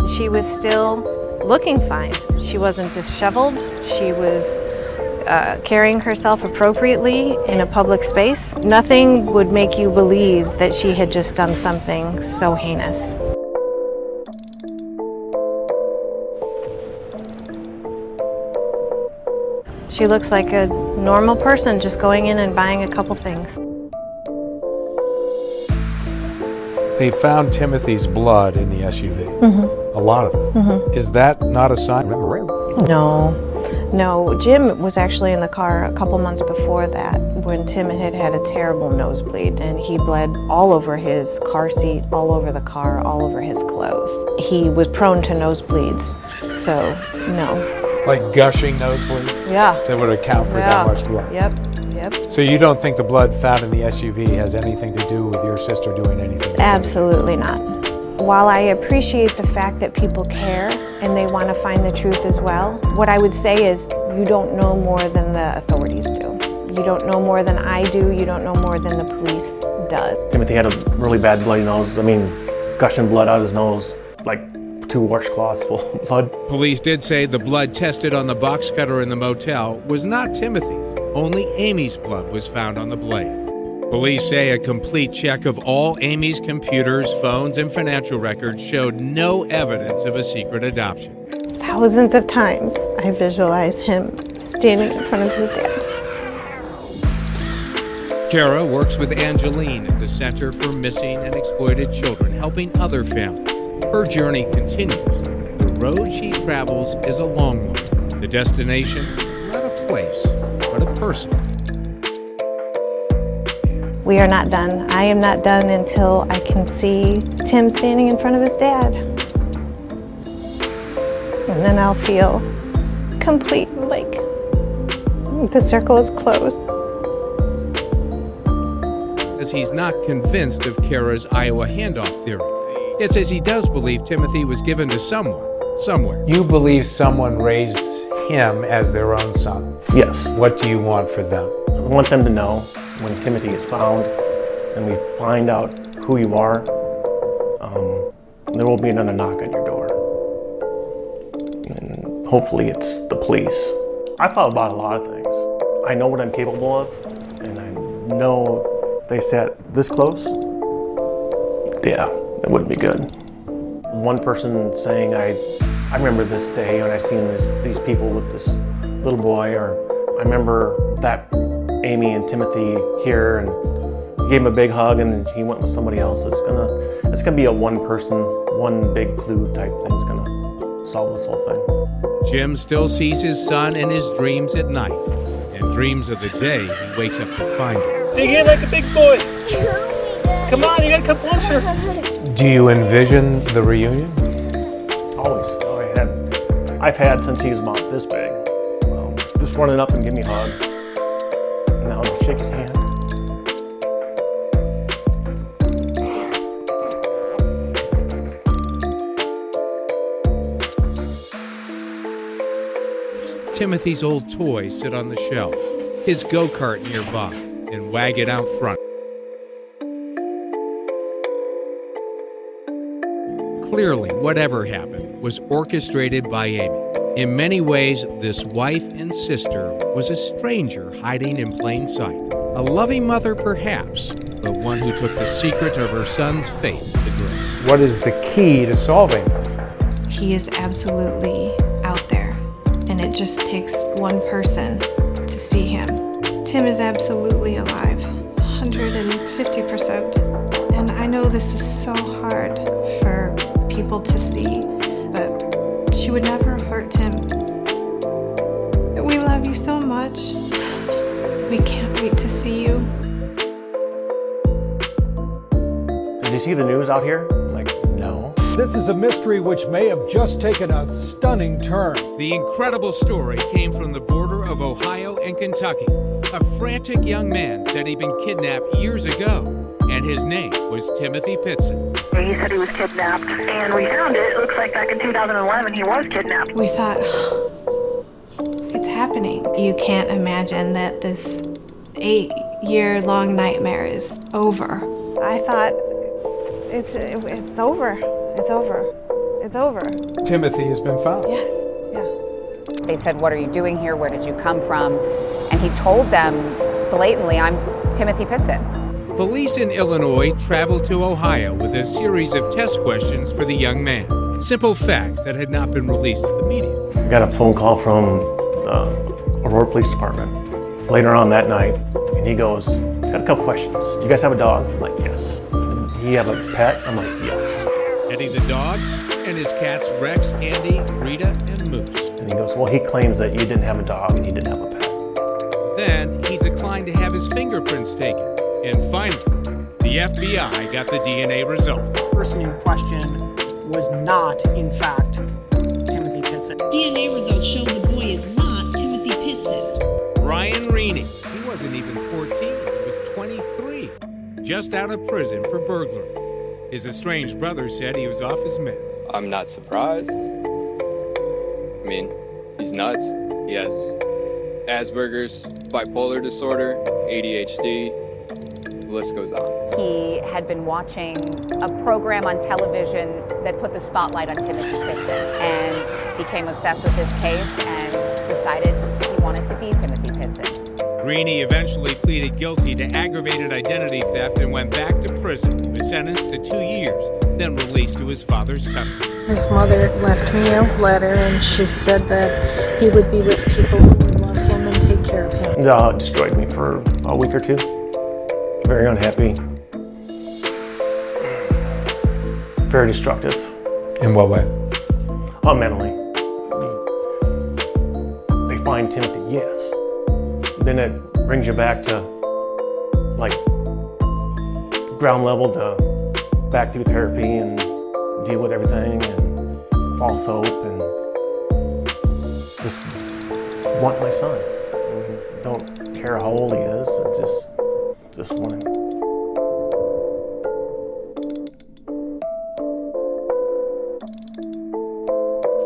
She was still looking fine. She wasn't disheveled. She was carrying herself appropriately in a public space. Nothing would make you believe that she had just done something so heinous. She looks like a normal person just going in and buying a couple things. They found Timothy's blood in the SUV. Mm-hmm. A lot of it. Mm-hmm. Is that not a sign? No, Jim was actually in the car a couple months before that when Tim had had a terrible nosebleed, and he bled all over his car seat, all over the car, all over his clothes. He was prone to nosebleeds, so no. Like gushing nosebleeds? Yeah. That would account for that much blood? Yep. So you don't think the blood found in the SUV has anything to do with your sister doing anything? Absolutely not. While I appreciate the fact that people care and they want to find the truth as well, what I would say is you don't know more than the authorities do. You don't know more than I do. You don't know more than the police does. Timothy had a really bad bloody nose. I mean, gushing blood out of his nose, like 2 washcloths full of blood. Police did say the blood tested on the box cutter in the motel was not Timothy's. Only Amy's blood was found on the blade. Police say a complete check of all Amy's computers, phones, and financial records showed no evidence of a secret adoption. Thousands of times I visualize him standing in front of his dad. Kara works with Angeline at the Center for Missing and Exploited Children, helping other families. Her journey continues. The road she travels is a long one. The destination, not a place, but a person. We are not done. I am not done until I can see Tim standing in front of his dad. And then I'll feel complete, like the circle is closed. As he's not convinced of Kara's Iowa handoff theory. It says he does believe Timothy was given to someone, somewhere. You believe someone raised him as their own son? Yes. What do you want for them? I want them to know when Timothy is found and we find out who you are, there will be another knock on your door. And hopefully it's the police. I thought about a lot of things. I know what I'm capable of, and I know they sat this close. Yeah, it wouldn't be good. One person saying, I remember this day when I seen these people with this little boy, or I remember that Amy and Timothy here, and gave him a big hug, and he went with somebody else. It's gonna be a one person, one big clue type thing. It's gonna solve this whole thing. Jim still sees his son in his dreams at night, and dreams of the day he wakes up to find him. Dig in like a big boy. Come on, you gotta come closer. Do you envision the reunion? Always. I've had since he was about this big. Just running up and give me a hug. And now I'll shake his hand. Timothy's old toys sit on the shelf, his go-kart nearby, and Wagon out front. Clearly, whatever happened was orchestrated by Amy. In many ways, this wife and sister was a stranger hiding in plain sight. A loving mother, perhaps, but one who took the secret of her son's fate to grave. What is the key to solving this? He is absolutely out there, and it just takes one person to see him. Tim is absolutely alive, 150%. And I know this is so hard for people to see, but she would never hurt Tim. We love you so much. We can't wait to see you. Did you see the news out here? No. This is a mystery which may have just taken a stunning turn. The incredible story came from the border of Ohio and Kentucky. A frantic young man said he'd been kidnapped years ago, and his name was Timmothy Pitzen. He said he was kidnapped, and we found it. It looks like back in 2011 he was kidnapped. We thought, it's happening. You can't imagine that this 8-year-long nightmare is over. I thought, it's over. It's over. It's over. Timothy has been found. Yes, yeah. They said, what are you doing here? Where did you come from? And he told them blatantly, I'm Timmothy Pitzen. Police in Illinois traveled to Ohio with a series of test questions for the young man. Simple facts that had not been released to the media. I got a phone call from the Aurora Police Department later on that night, and he goes, got a couple questions. Do you guys have a dog? I'm like, yes. Do you have a pet? I'm like, yes. Eddie the dog and his cats Rex, Andy, Rita, and Moose. And he goes, well, he claims that you didn't have a dog and you didn't have a pet. Then he declined to have his fingerprints taken. And finally, the FBI got the DNA results. The person in question was not, in fact, Timothy Pitzen. DNA results show the boy is not Timothy Pitzen. Brian Reaney. He wasn't even 14. He was 23. Just out of prison for burglary. His estranged brother said he was off his meds. I'm not surprised. I mean, he's nuts. He has Asperger's, bipolar disorder, ADHD, list goes on. He had been watching a program on television that put the spotlight on Timothy Pitzen and became obsessed with his case and decided he wanted to be Timothy Pitzen. Greeny eventually pleaded guilty to aggravated identity theft and went back to prison. He was sentenced to 2 years, then released to his father's custody. His mother left me a letter, and she said that he would be with people who would love him and take care of him. It destroyed me for a week or two. Very unhappy. Very destructive. In what way? Mentally. They find Timothy, yes. Then it brings you back to, like, ground level to back through therapy and deal with everything and false hope and just want my son. And don't care how old he is, I just want him.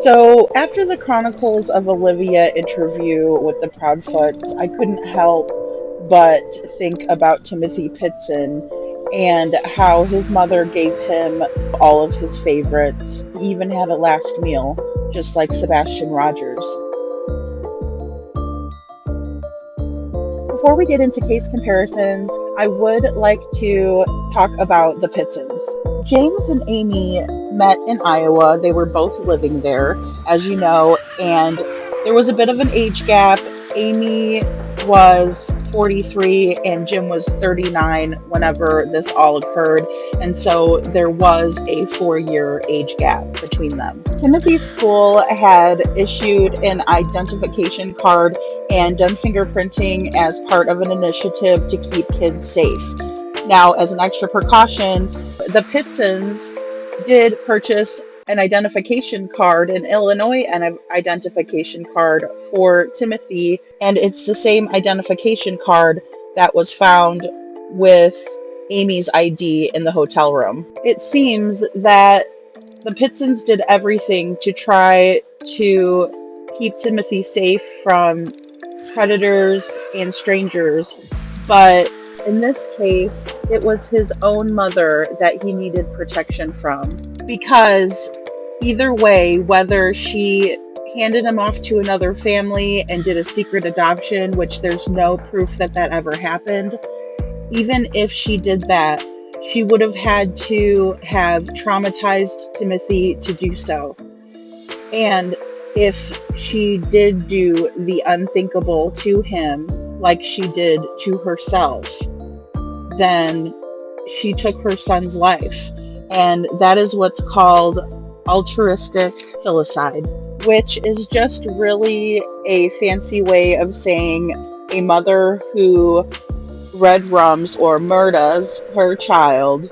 So after the Chronicles of Olivia interview with the Proudfoots, I couldn't help but think about Timothy Pitzen and how his mother gave him all of his favorites. He even had a last meal, just like Sebastian Rogers. Before we get into case comparisons, I would like to talk about the Pitzens. James and Amy met in Iowa. They were both living there, as you know, and there was a bit of an age gap. Amy was 43 and Jim was 39 whenever this all occurred, and so there was a 4-year age gap between them. Timothy's school had issued an identification card and done fingerprinting as part of an initiative to keep kids safe. Now, as an extra precaution, the Pitzens did purchase an identification card, an Illinois identification card for Timothy, and it's the same identification card that was found with Amy's ID in the hotel room. It seems that the Pitzens did everything to try to keep Timothy safe from predators and strangers, but in this case, it was his own mother that he needed protection from, because either way, whether she handed him off to another family and did a secret adoption, which there's no proof that that ever happened, even if she did that, she would have had to have traumatized Timothy to do so. And if she did do the unthinkable to him, like she did to herself, then she took her son's life. And that is what's called altruistic filicide, which is just really a fancy way of saying a mother who red rums or murders her child,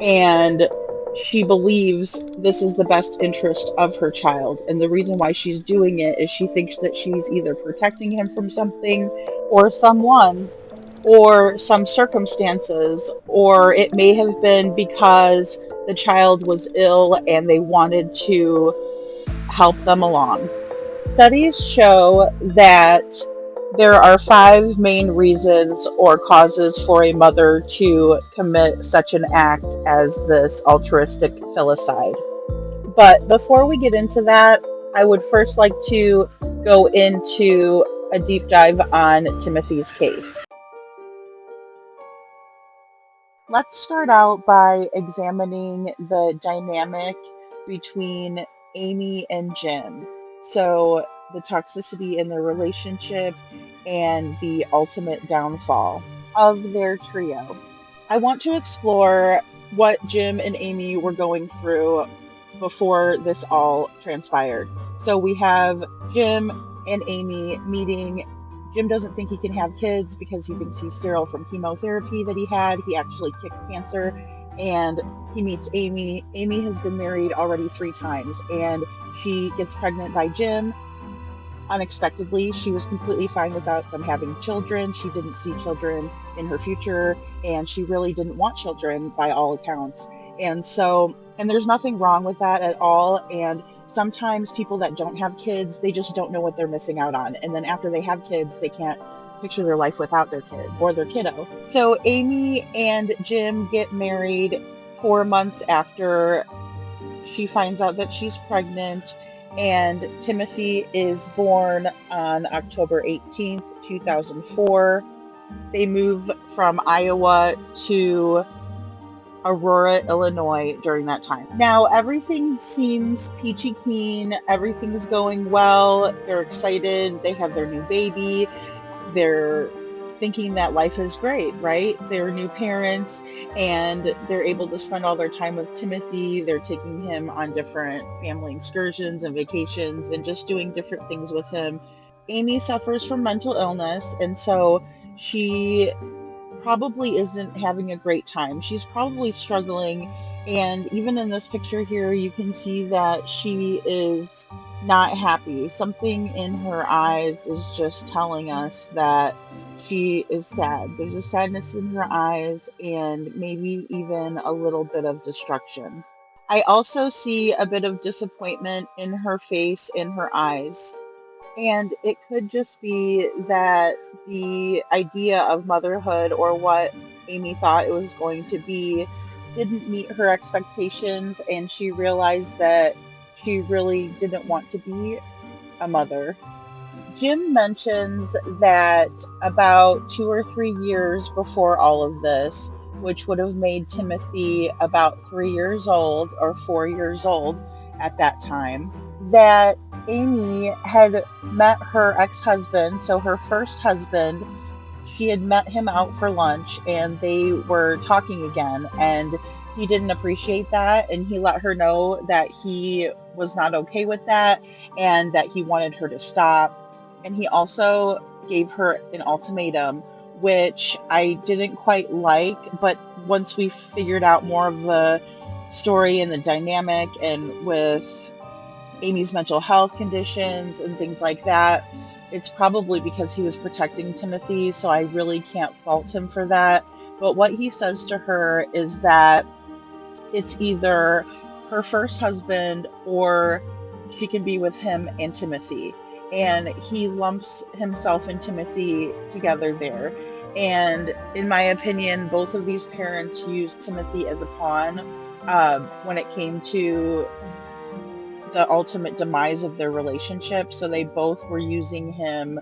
and she believes this is the best interest of her child. And the reason why she's doing it is she thinks that she's either protecting him from something or someone or some circumstances, or it may have been because the child was ill and they wanted to help them along. Studies show that there are 5 main reasons or causes for a mother to commit such an act as this altruistic filicide. But before we get into that, I would first like to go into a deep dive on Timothy's case. Let's start out by examining the dynamic between Amy and Jim. So the toxicity in their relationship and the ultimate downfall of their trio. I want to explore what Jim and Amy were going through before this all transpired. So we have Jim and Amy meeting. Jim doesn't think he can have kids because he thinks he's sterile from chemotherapy that he had. He actually kicked cancer, and he meets Amy. Amy has been married already 3 times, and she gets pregnant by Jim unexpectedly. She was completely fine without them having children. She didn't see children in her future, and she really didn't want children by all accounts. And there's nothing wrong with that at all. And sometimes people that don't have kids, they just don't know what they're missing out on. And then after they have kids, they can't picture their life without their kid or their kiddo. So Amy and Jim get married 4 months after she finds out that she's pregnant, and Timothy is born on October 18th, 2004. They move from Iowa to Aurora, Illinois during that time. Now, everything seems peachy keen. Everything's going well. They're excited. They have their new baby. They're thinking that life is great, right? They're new parents and they're able to spend all their time with Timothy. They're taking him on different family excursions and vacations and just doing different things with him. Amy suffers from mental illness, and so she probably isn't having a great time. She's probably struggling, and even in this picture here, you can see that she is not happy. Something in her eyes is just telling us that she is sad. There's a sadness in her eyes and maybe even a little bit of destruction. I also see a bit of disappointment in her face, in her eyes. And it could just be that the idea of motherhood, or what Amy thought it was going to be, didn't meet her expectations, and she realized that she really didn't want to be a mother. Jim mentions that about 2 or 3 years before all of this, which would have made Timothy about 3 years old or 4 years old at that time, that Amy had met her ex-husband, so her first husband. She had met him out for lunch and they were talking again, and he didn't appreciate that, and he let her know that he was not okay with that and that he wanted her to stop. And he also gave her an ultimatum, which I didn't quite like, but once we figured out more of the story and the dynamic, and with Amy's mental health conditions and things like that, it's probably because he was protecting Timothy, so I really can't fault him for that. But what he says to her is that it's either her first husband or she can be with him and Timothy. And he lumps himself and Timothy together there. And in my opinion, both of these parents used Timothy as a pawn when it came to the ultimate demise of their relationship. So they both were using him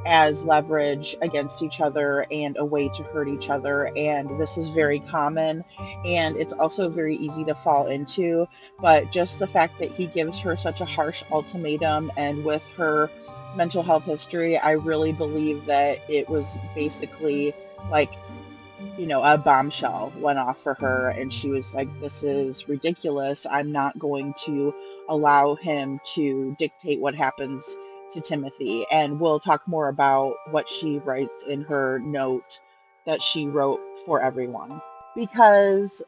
as leverage against each other and a way to hurt each other. And this is very common, and it's also very easy to fall into. But just the fact that he gives her such a harsh ultimatum, and with her mental health history, I really believe that it was basically like, you know, a bombshell went off for her, and she was like, this is ridiculous. I'm not going to allow him to dictate what happens to Timothy. And we'll talk more about what she writes in her note that she wrote for everyone. Because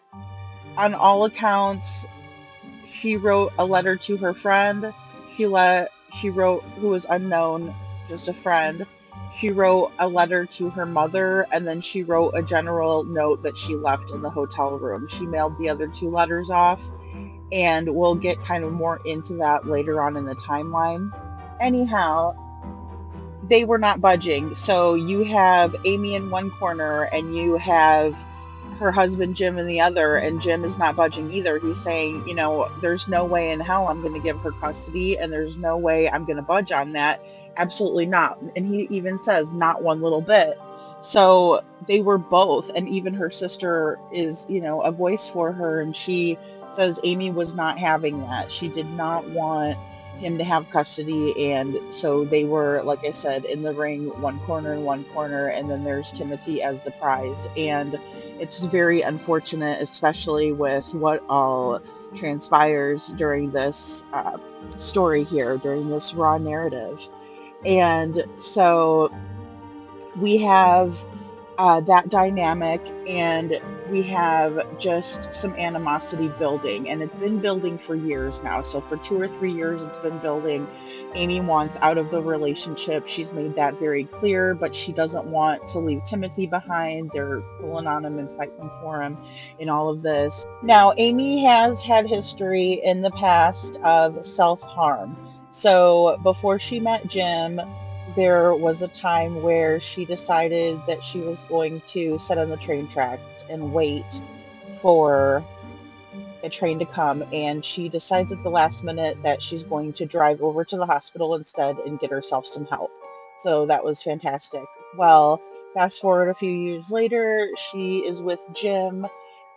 on all accounts, she wrote a letter to her friend. She wrote, who was unknown, just a friend. She wrote a letter to her mother, and then she wrote a general note that she left in the hotel room. She mailed the other 2 letters off, and we'll get kind of more into that later on in the timeline. Anyhow, they were not budging. So you have Amy in one corner, and you have her husband Jim in the other, and Jim is not budging either. He's saying, you know, there's no way in hell I'm going to give her custody, and there's no way I'm going to budge on that. Absolutely not. And he even says, not one little bit. So they were both, and even her sister is, you know, a voice for her, and she says Amy was not having that. She did not want him to have custody, and so they were, like I said, in the ring, one corner and one corner, and then there's Timothy as the prize. And it's very unfortunate, especially with what all transpires during this story here, during this raw narrative. And so we have that dynamic, and we have just some animosity building, and it's been building for years now. So for 2 or 3 years it's been building. Amy wants out of the relationship. She's made that very clear, but she doesn't want to leave Timothy behind. They're pulling on him and fighting for him in all of this. Now, Amy has had history in the past of self-harm. So before she met Jim, there was a time where she decided that she was going to sit on the train tracks and wait for a train to come, and she decides at the last minute that she's going to drive over to the hospital instead and get herself some help. So that was fantastic. Well, fast forward a few years later, she is with Jim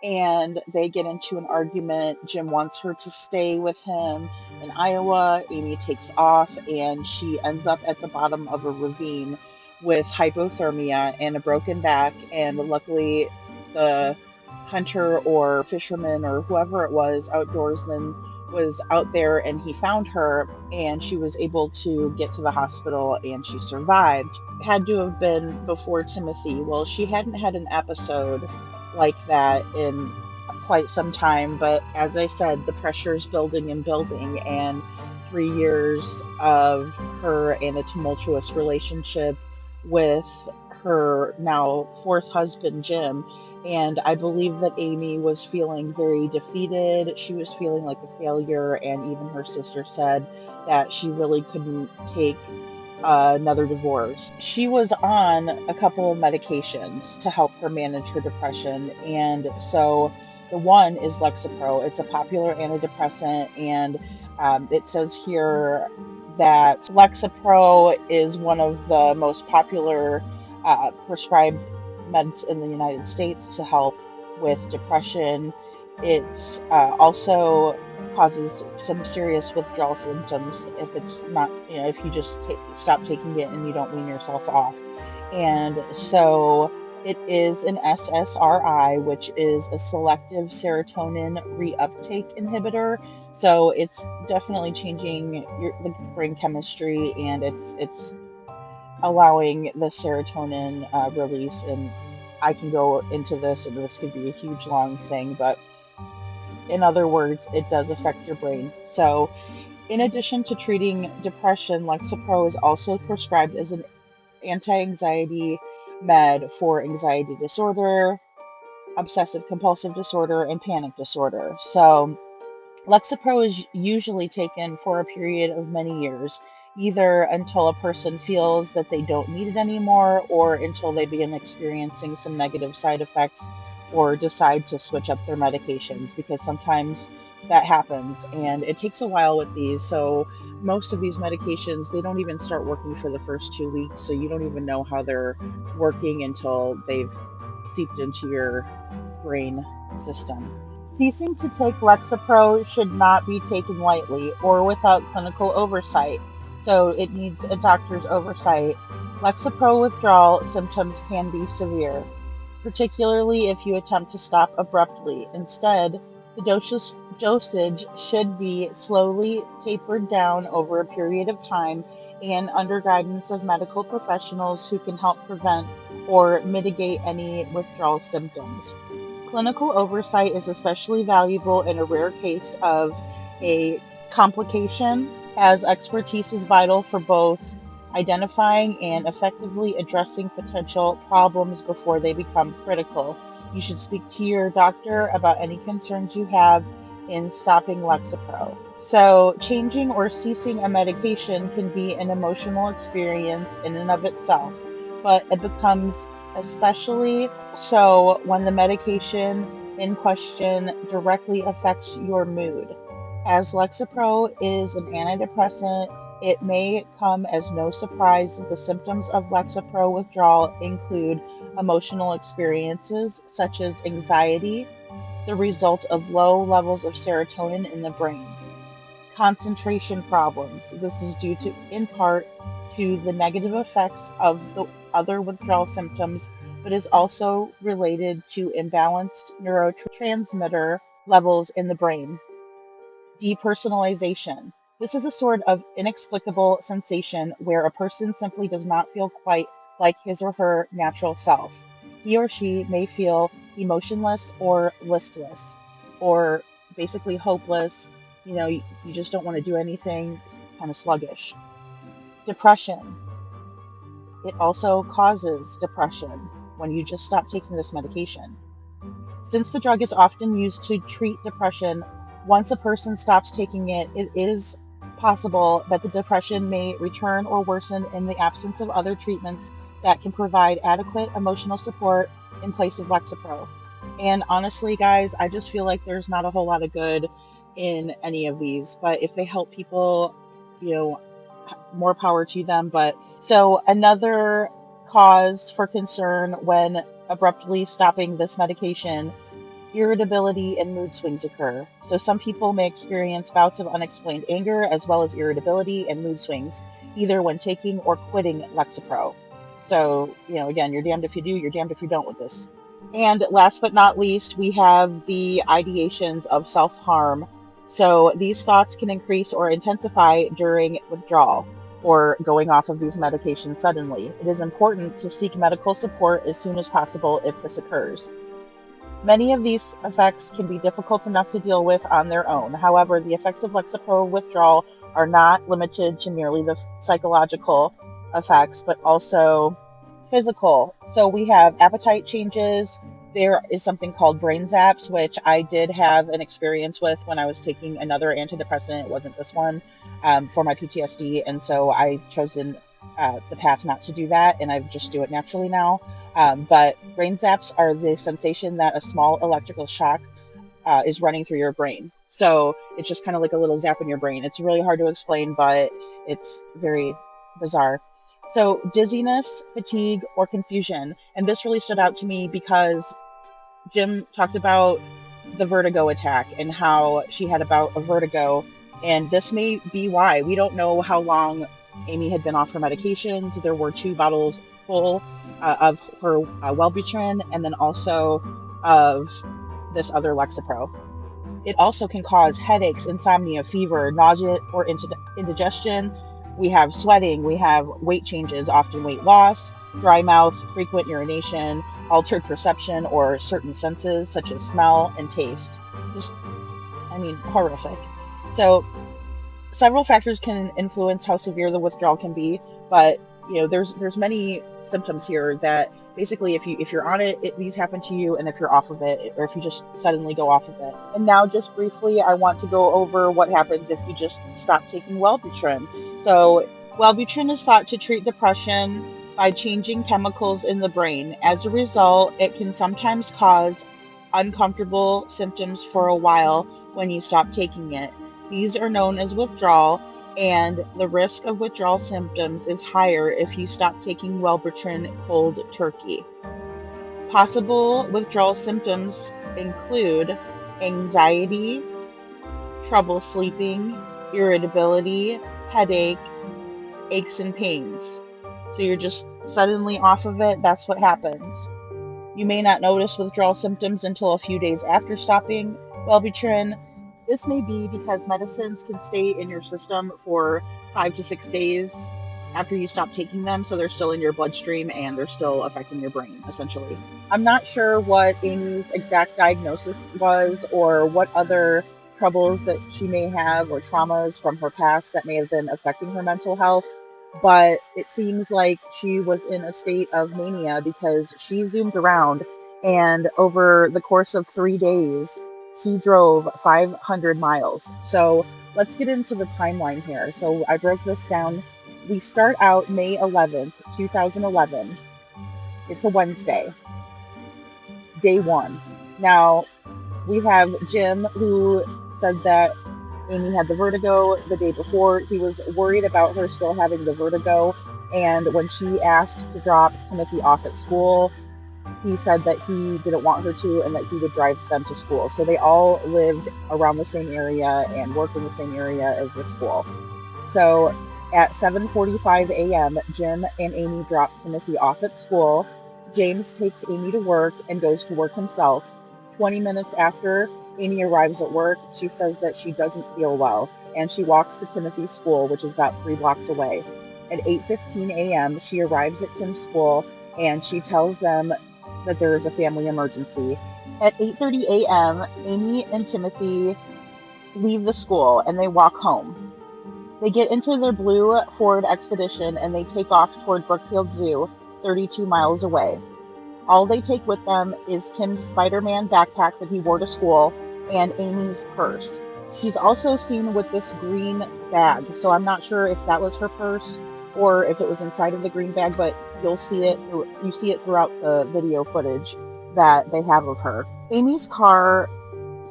and they get into an argument. Jim wants her to stay with him in Iowa. Amy takes off and she ends up at the bottom of a ravine with hypothermia and a broken back, and luckily the hunter or fisherman or whoever it was, outdoorsman, was out there and he found her and she was able to get to the hospital and she survived. Had to have been before Timothy. Well, she hadn't had an episode like that in quite some time, but as I said, the pressure's building and building, and 3 years of her in a tumultuous relationship with her now fourth husband, Jim. And I believe that Amy was feeling very defeated. She was feeling like a failure, and even her sister said that she really couldn't take another divorce. She was on a couple of medications to help her manage her depression, and so the one is Lexapro. It's a popular antidepressant, and it says here that Lexapro is one of the most popular prescribed meds in the United States to help with depression. It's also causes some serious withdrawal symptoms if it's not, if you just stop taking it and you don't wean yourself off. And so it is an SSRI, which is a selective serotonin reuptake inhibitor. So it's definitely changing the brain chemistry, and it's allowing the serotonin release. And I can go into this, and this could be a huge long thing, but in other words, it does affect your brain. So in addition to treating depression, Lexapro is also prescribed as an anti-anxiety med for anxiety disorder, obsessive compulsive disorder, and panic disorder. So Lexapro is usually taken for a period of many years, either until a person feels that they don't need it anymore, or until they begin experiencing some negative side effects or decide to switch up their medications, because sometimes that happens and it takes a while with these. So most of these medications, they don't even start working for the first 2 weeks, so you don't even know how they're working until they've seeped into your brain system. Ceasing to take Lexapro should not be taken lightly or without clinical oversight, so it needs a doctor's oversight. Lexapro withdrawal symptoms can be severe, particularly if you attempt to stop abruptly. Instead, the dosage should be slowly tapered down over a period of time and under guidance of medical professionals who can help prevent or mitigate any withdrawal symptoms. Clinical oversight is especially valuable in a rare case of a complication, as expertise is vital for both identifying and effectively addressing potential problems before they become critical. You should speak to your doctor about any concerns you have in stopping Lexapro. So, changing or ceasing a medication can be an emotional experience in and of itself, but it becomes especially so when the medication in question directly affects your mood. As Lexapro is an antidepressant, it may come as no surprise that the symptoms of Lexapro withdrawal include emotional experiences such as anxiety, the result of low levels of serotonin in the brain. Concentration problems. This is due to, in part, to the negative effects of the other withdrawal symptoms, but is also related to imbalanced neurotransmitter levels in the brain. Depersonalization. This is a sort of inexplicable sensation where a person simply does not feel quite like his or her natural self. He or she may feel emotionless or listless, or basically hopeless. You just don't want to do anything, kind of sluggish. Depression. It also causes depression when you just stop taking this medication. Since the drug is often used to treat depression, once a person stops taking it, it is possible that the depression may return or worsen in the absence of other treatments that can provide adequate emotional support in place of Lexapro. And honestly, guys, I just feel like there's not a whole lot of good in any of these, but if they help people, more power to them. But so another cause for concern when abruptly stopping this medication, irritability and mood swings occur. So some people may experience bouts of unexplained anger as well as irritability and mood swings, either when taking or quitting Lexapro. So, again, you're damned if you do, you're damned if you don't with this. And last but not least, we have the ideations of self-harm. So these thoughts can increase or intensify during withdrawal or going off of these medications suddenly. It is important to seek medical support as soon as possible if this occurs. Many of these effects can be difficult enough to deal with on their own. However, the effects of Lexapro withdrawal are not limited to merely the psychological effects, but also physical. So we have appetite changes. There is something called brain zaps, which I did have an experience with when I was taking another antidepressant. It wasn't this one, for my PTSD. And so I've chosen the path not to do that, and I just do it naturally now. But brain zaps are the sensation that a small electrical shock is running through your brain. So it's just kind of like a little zap in your brain. It's really hard to explain, but it's very bizarre. So dizziness, fatigue, or confusion. And this really stood out to me because Jim talked about the vertigo attack and how she had about a vertigo. And this may be why. We don't know how long Amy had been off her medications. There were 2 bottles full of her Wellbutrin and then also of this other Lexapro. It also can cause headaches, insomnia, fever, nausea, or indigestion. We have sweating, we have weight changes, often weight loss, dry mouth, frequent urination, altered perception or certain senses such as smell and taste. Horrific. So several factors can influence how severe the withdrawal can be, but there's many symptoms here that basically if you're on it, these happen to you, and if you're off of it, or if you just suddenly go off of it. And now just briefly, I want to go over what happens if you just stop taking Wellbutrin. So Wellbutrin is thought to treat depression by changing chemicals in the brain. As a result, it can sometimes cause uncomfortable symptoms for a while when you stop taking it. These are known as withdrawal, and the risk of withdrawal symptoms is higher if you stop taking Wellbutrin cold turkey. Possible withdrawal symptoms include anxiety, trouble sleeping, irritability, headache, aches and pains. So you're just suddenly off of it, that's what happens. You may not notice withdrawal symptoms until a few days after stopping Wellbutrin. This may be because medicines can stay in your system for 5 to 6 days after you stop taking them, so they're still in your bloodstream and they're still affecting your brain, essentially. I'm not sure what Amy's exact diagnosis was or what other troubles that she may have or traumas from her past that may have been affecting her mental health, but it seems like she was in a state of mania because she zoomed around, and over the course of 3 days, she drove 500 miles. So let's get into the timeline here. So I broke this down. We start out May 11th, 2011. It's a Wednesday. Day 1. Now, we have Jim, who said that Amy had the vertigo the day before. He was worried about her still having the vertigo. And when she asked to drop Timothy off at school, he said that he didn't want her to and that he would drive them to school. So they all lived around the same area and worked in the same area as the school. So at 7:45 a.m., Jim and Amy dropped Timothy off at school. James takes Amy to work and goes to work himself. 20 minutes after Amy arrives at work, she says that she doesn't feel well, and she walks to Timothy's school, which is about 3 blocks away. At 8:15 a.m., she arrives at Tim's school, and she tells them that there is a family emergency. At 8:30 a.m., Amy and Timothy leave the school and they walk home. They get into their blue Ford Expedition and they take off toward Brookfield Zoo, 32 miles away. All they take with them is Tim's Spider-Man backpack that he wore to school and Amy's purse. She's also seen with this green bag. So I'm not sure if that was her purse or if it was inside of the green bag, but you see it throughout the video footage that they have of her. Amy's car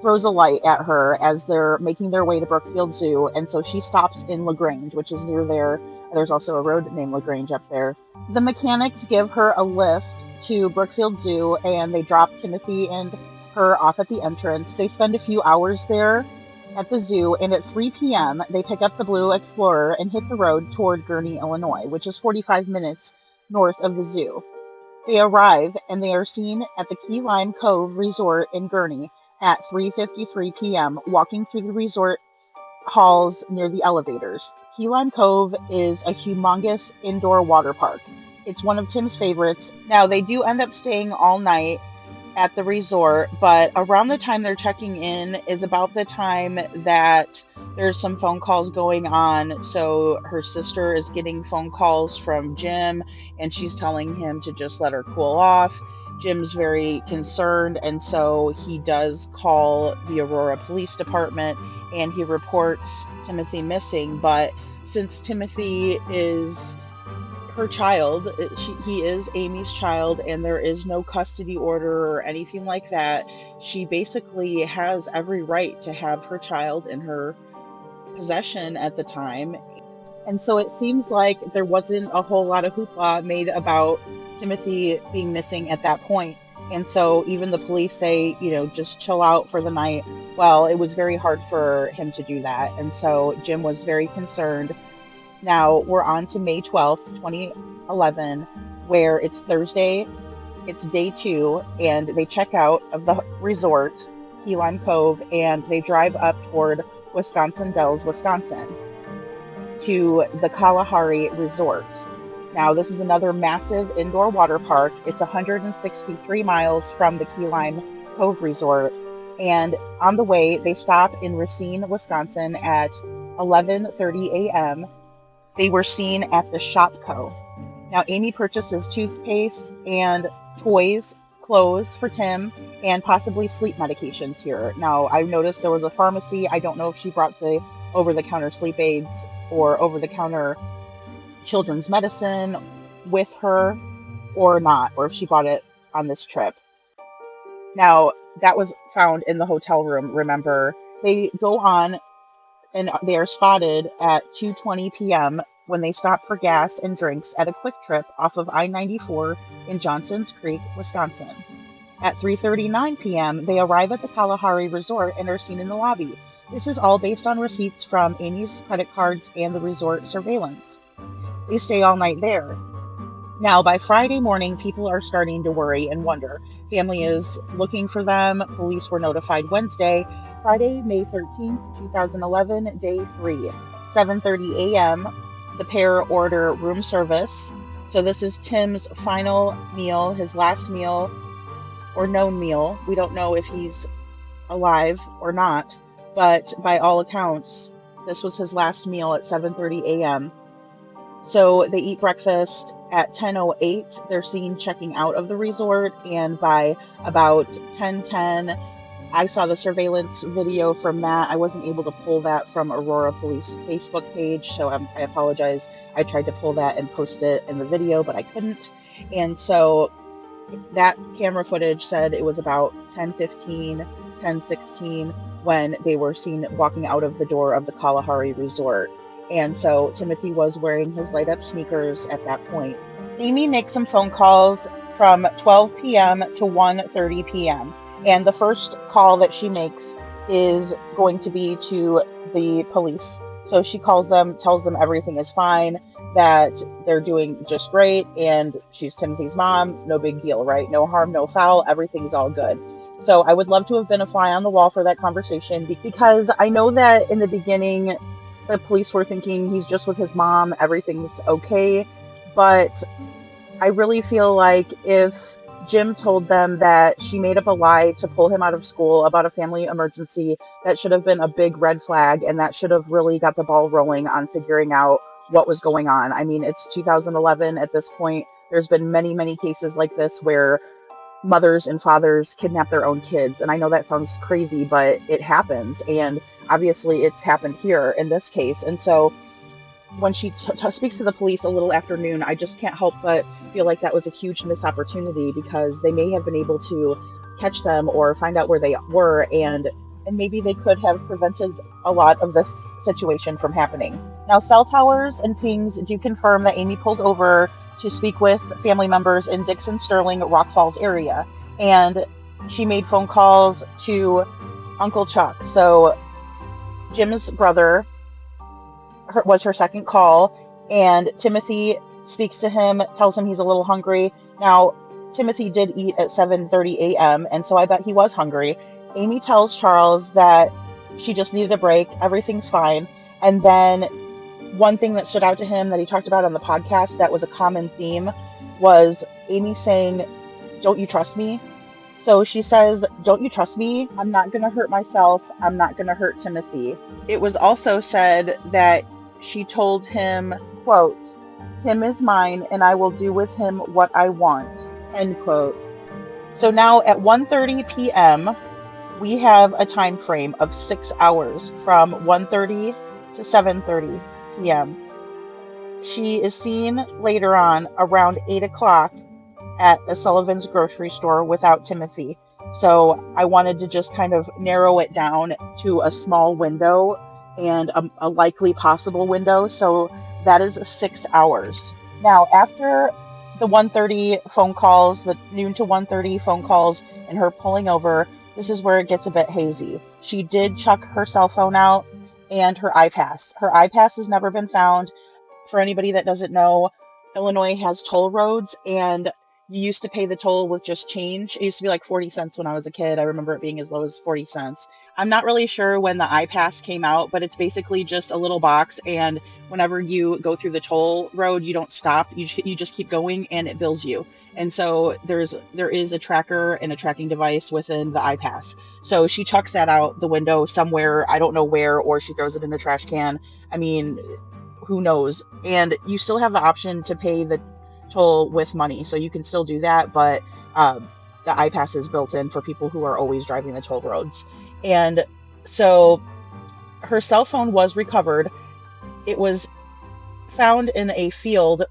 throws a light at her as they're making their way to Brookfield Zoo, and so she stops in LaGrange, which is near there. There's also a road named LaGrange up there. The mechanics give her a lift to Brookfield Zoo, and they drop Timothy and her off at the entrance. They spend a few hours there at the zoo, and at 3 p.m. they pick up the Blue Explorer and hit the road toward Gurnee, Illinois, which is 45 minutes north of the zoo. They arrive, and they are seen at the Key Lime Cove Resort in Gurnee at 3:53 p.m., walking through the resort halls near the elevators. Key Lime Cove is a humongous indoor water park. It's one of Tim's favorites. Now, they do end up staying all night at the resort, but around the time they're checking in is about the time that there's some phone calls going on. So her sister is getting phone calls from Jim, and she's telling him to just let her cool off. Jim's very concerned, and so he does call the Aurora Police Department, and he reports Timothy missing. But since Timothy is her child, he is Amy's child, and there is no custody order or anything like that, she basically has every right to have her child in her possession at the time. And so it seems like there wasn't a whole lot of hoopla made about Timothy being missing at that point. And so even the police say, just chill out for the night. Well, it was very hard for him to do that. And so Jim was very concerned. Now we're on to May 12th, 2011, where it's Thursday, it's day 2, and they check out of the resort, Key Lime Cove, and they drive up toward Wisconsin Dells, Wisconsin, to the Kalahari Resort. Now, this is another massive indoor water park. It's 163 miles from the Key Lime Cove Resort, and on the way, they stop in Racine, Wisconsin at 11:30 a.m. They were seen at the Shopco. Now, Amy purchases toothpaste and toys, clothes for Tim, and possibly sleep medications here. Now, I noticed there was a pharmacy. I don't know if she brought the over-the-counter sleep aids or over-the-counter children's medicine with her or not, or if she bought it on this trip. Now, that was found in the hotel room, remember. They go on, and they are spotted at 2:20 p.m. when they stop for gas and drinks at a Quick Trip off of I-94 in Johnsons Creek, Wisconsin. At 3:39 p.m., they arrive at the Kalahari Resort and are seen in the lobby. This is all based on receipts from Amy's credit cards and the resort surveillance. They stay all night there. Now, by Friday morning, people are starting to worry and wonder. Family is looking for them. Police were notified Wednesday, Friday, May 13th, 2011, day 3, 7:30 a.m. The pair order room service. So this is Tim's final meal, his last meal or known meal. We don't know if he's alive or not, but by all accounts, this was his last meal at 7:30 a.m. So they eat breakfast at 10:08. They're seen checking out of the resort, and by about 10:10, I saw the surveillance video from that. I wasn't able to pull that from Aurora Police Facebook page, so I apologize. I tried to pull that and post it in the video, but I couldn't. And so that camera footage said it was about 10:15, 10:16 when they were seen walking out of the door of the Kalahari Resort. And so Timothy was wearing his light up sneakers at that point. Amy makes some phone calls from 12 p.m. to 1:30 p.m. And the first call that she makes is going to be to the police. So she calls them, tells them everything is fine, that they're doing just great, and she's Timothy's mom. No big deal, right? No harm, no foul. Everything's all good. So I would love to have been a fly on the wall for that conversation, because I know that in the beginning, the police were thinking he's just with his mom, everything's okay. But I really feel like if Jim told them that she made up a lie to pull him out of school about a family emergency, that should have been a big red flag, and that should have really got the ball rolling on figuring out what was going on. I mean, it's 2011 at this point. There's been many, many cases like this where mothers and fathers kidnap their own kids. And I know that sounds crazy, but it happens. And obviously it's happened here in this case. And so when she speaks to the police a little after noon, I just can't help but feel like that was a huge missed opportunity, because they may have been able to catch them or find out where they were, and maybe they could have prevented a lot of this situation from happening. Now, cell towers and pings do confirm that Amy pulled over to speak with family members in Dixon, Sterling, Rock Falls area, and she made phone calls to Uncle Chuck. So Jim's brother was her second call, and Timothy speaks to him, tells him he's a little hungry. Now, Timothy did eat at 7:30 a.m., and so I bet he was hungry. Amy tells Charles that she just needed a break, everything's fine. And then one thing that stood out to him that he talked about on the podcast that was a common theme was Amy saying, "Don't you trust me?" So she says, "Don't you trust me? I'm not going to hurt myself. I'm not going to hurt Timothy." It was also said that she told him, quote, "Tim is mine and I will do with him what I want," end quote. So now at 1:30 p.m., we have a time frame of 6 hours from 1:30 to 7:30 p.m. She is seen later on around 8 o'clock at a Sullivan's grocery store without Timothy. So I wanted to just kind of narrow it down to a small window and a likely possible window. So that is 6 hours. Now, after the 1:30 phone calls, the noon to 1:30 phone calls, and her pulling over, this is where it gets a bit hazy. She did chuck her cell phone out and her iPass. Her iPass has never been found. For anybody that doesn't know, Illinois has toll roads, and you used to pay the toll with just change. It used to be like 40 cents when I was a kid. I remember it being as low as 40 cents. I'm not really sure when the iPass came out, but it's basically just a little box, and whenever you go through the toll road, you don't stop. You just keep going, and it bills you. And so there is a tracker and a tracking device within the iPass. So she chucks that out the window somewhere, I don't know where, or she throws it in a trash can. I mean, who knows? And you still have the option to pay the toll with money, so you can still do that, but the iPass is built in for people who are always driving the toll roads. And so her cell phone was recovered. It was found in a field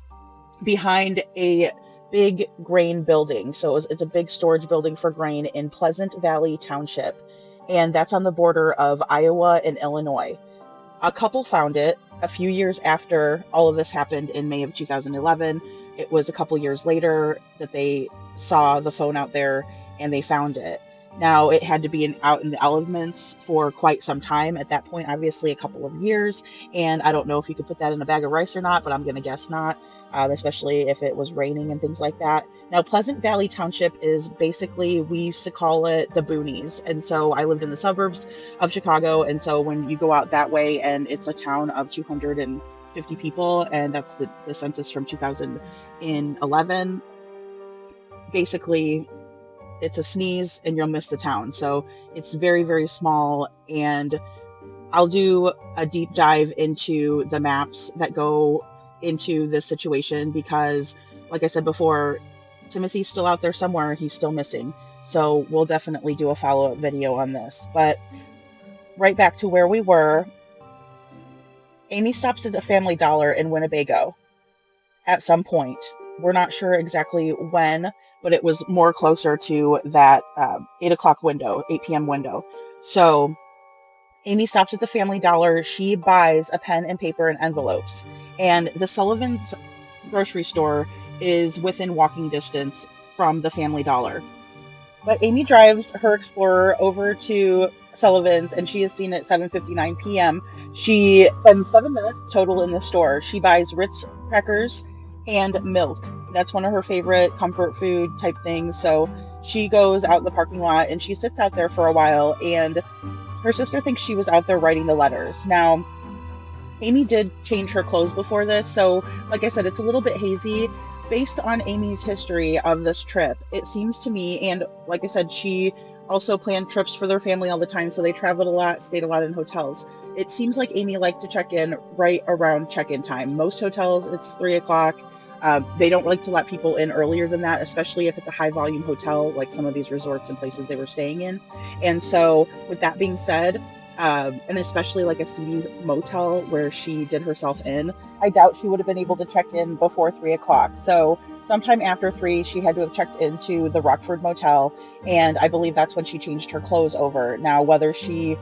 behind a big grain building. So it's a big storage building for grain in Pleasant Valley Township, and that's on the border of Iowa and Illinois. A couple found it a few years after all of this happened in May of 2011. It was a couple years later that they saw the phone out there and they found it. Now, it had to be out in the elements for quite some time at that point, obviously a couple of years. And I don't know if you could put that in a bag of rice or not, but I'm going to guess not, especially if it was raining and things like that. Now, Pleasant Valley Township is basically, we used to call it the boonies. And so I lived in the suburbs of Chicago. And so when you go out that way, and it's a town of 250 people, and that's the census from 2011, basically it's a sneeze and you'll miss the town. So it's very, very small, and I'll do a deep dive into the maps that go into this situation, because like I said before, Timothy's still out there somewhere. He's still missing. So we'll definitely do a follow-up video on this. But right back to where we were, Amy stops at a Family Dollar in Winnebago at some point. We're not sure exactly when, but it was more closer to that 8 o'clock window, 8 p.m. window. So Amy stops at the Family Dollar. She buys a pen and paper and envelopes. And the Sullivan's grocery store is within walking distance from the Family Dollar. But Amy drives her Explorer over to Sullivan's, and she is seen at 7:59 p.m. She spends 7 minutes total in the store. She buys Ritz crackers and milk. That's one of her favorite comfort food type things. So she goes out in the parking lot and she sits out there for a while, and her sister thinks she was out there writing the letters. Now, Amy did change her clothes before this, so like I said, it's a little bit hazy. Based on Amy's history of this trip, it seems to me, and like I said, she also planned trips for their family all the time, so they traveled a lot, stayed a lot in hotels. It seems like Amy liked to check in right around check-in time. Most hotels, it's 3 o'clock. They don't like to let people in earlier than that, especially if it's a high volume hotel, like some of these resorts and places they were staying in. And so with that being said, and especially like a seedy motel where she did herself in, I doubt she would have been able to check in before 3 o'clock. So sometime after 3, she had to have checked into the Rockford Motel, and I believe that's when she changed her clothes over. Now, whether she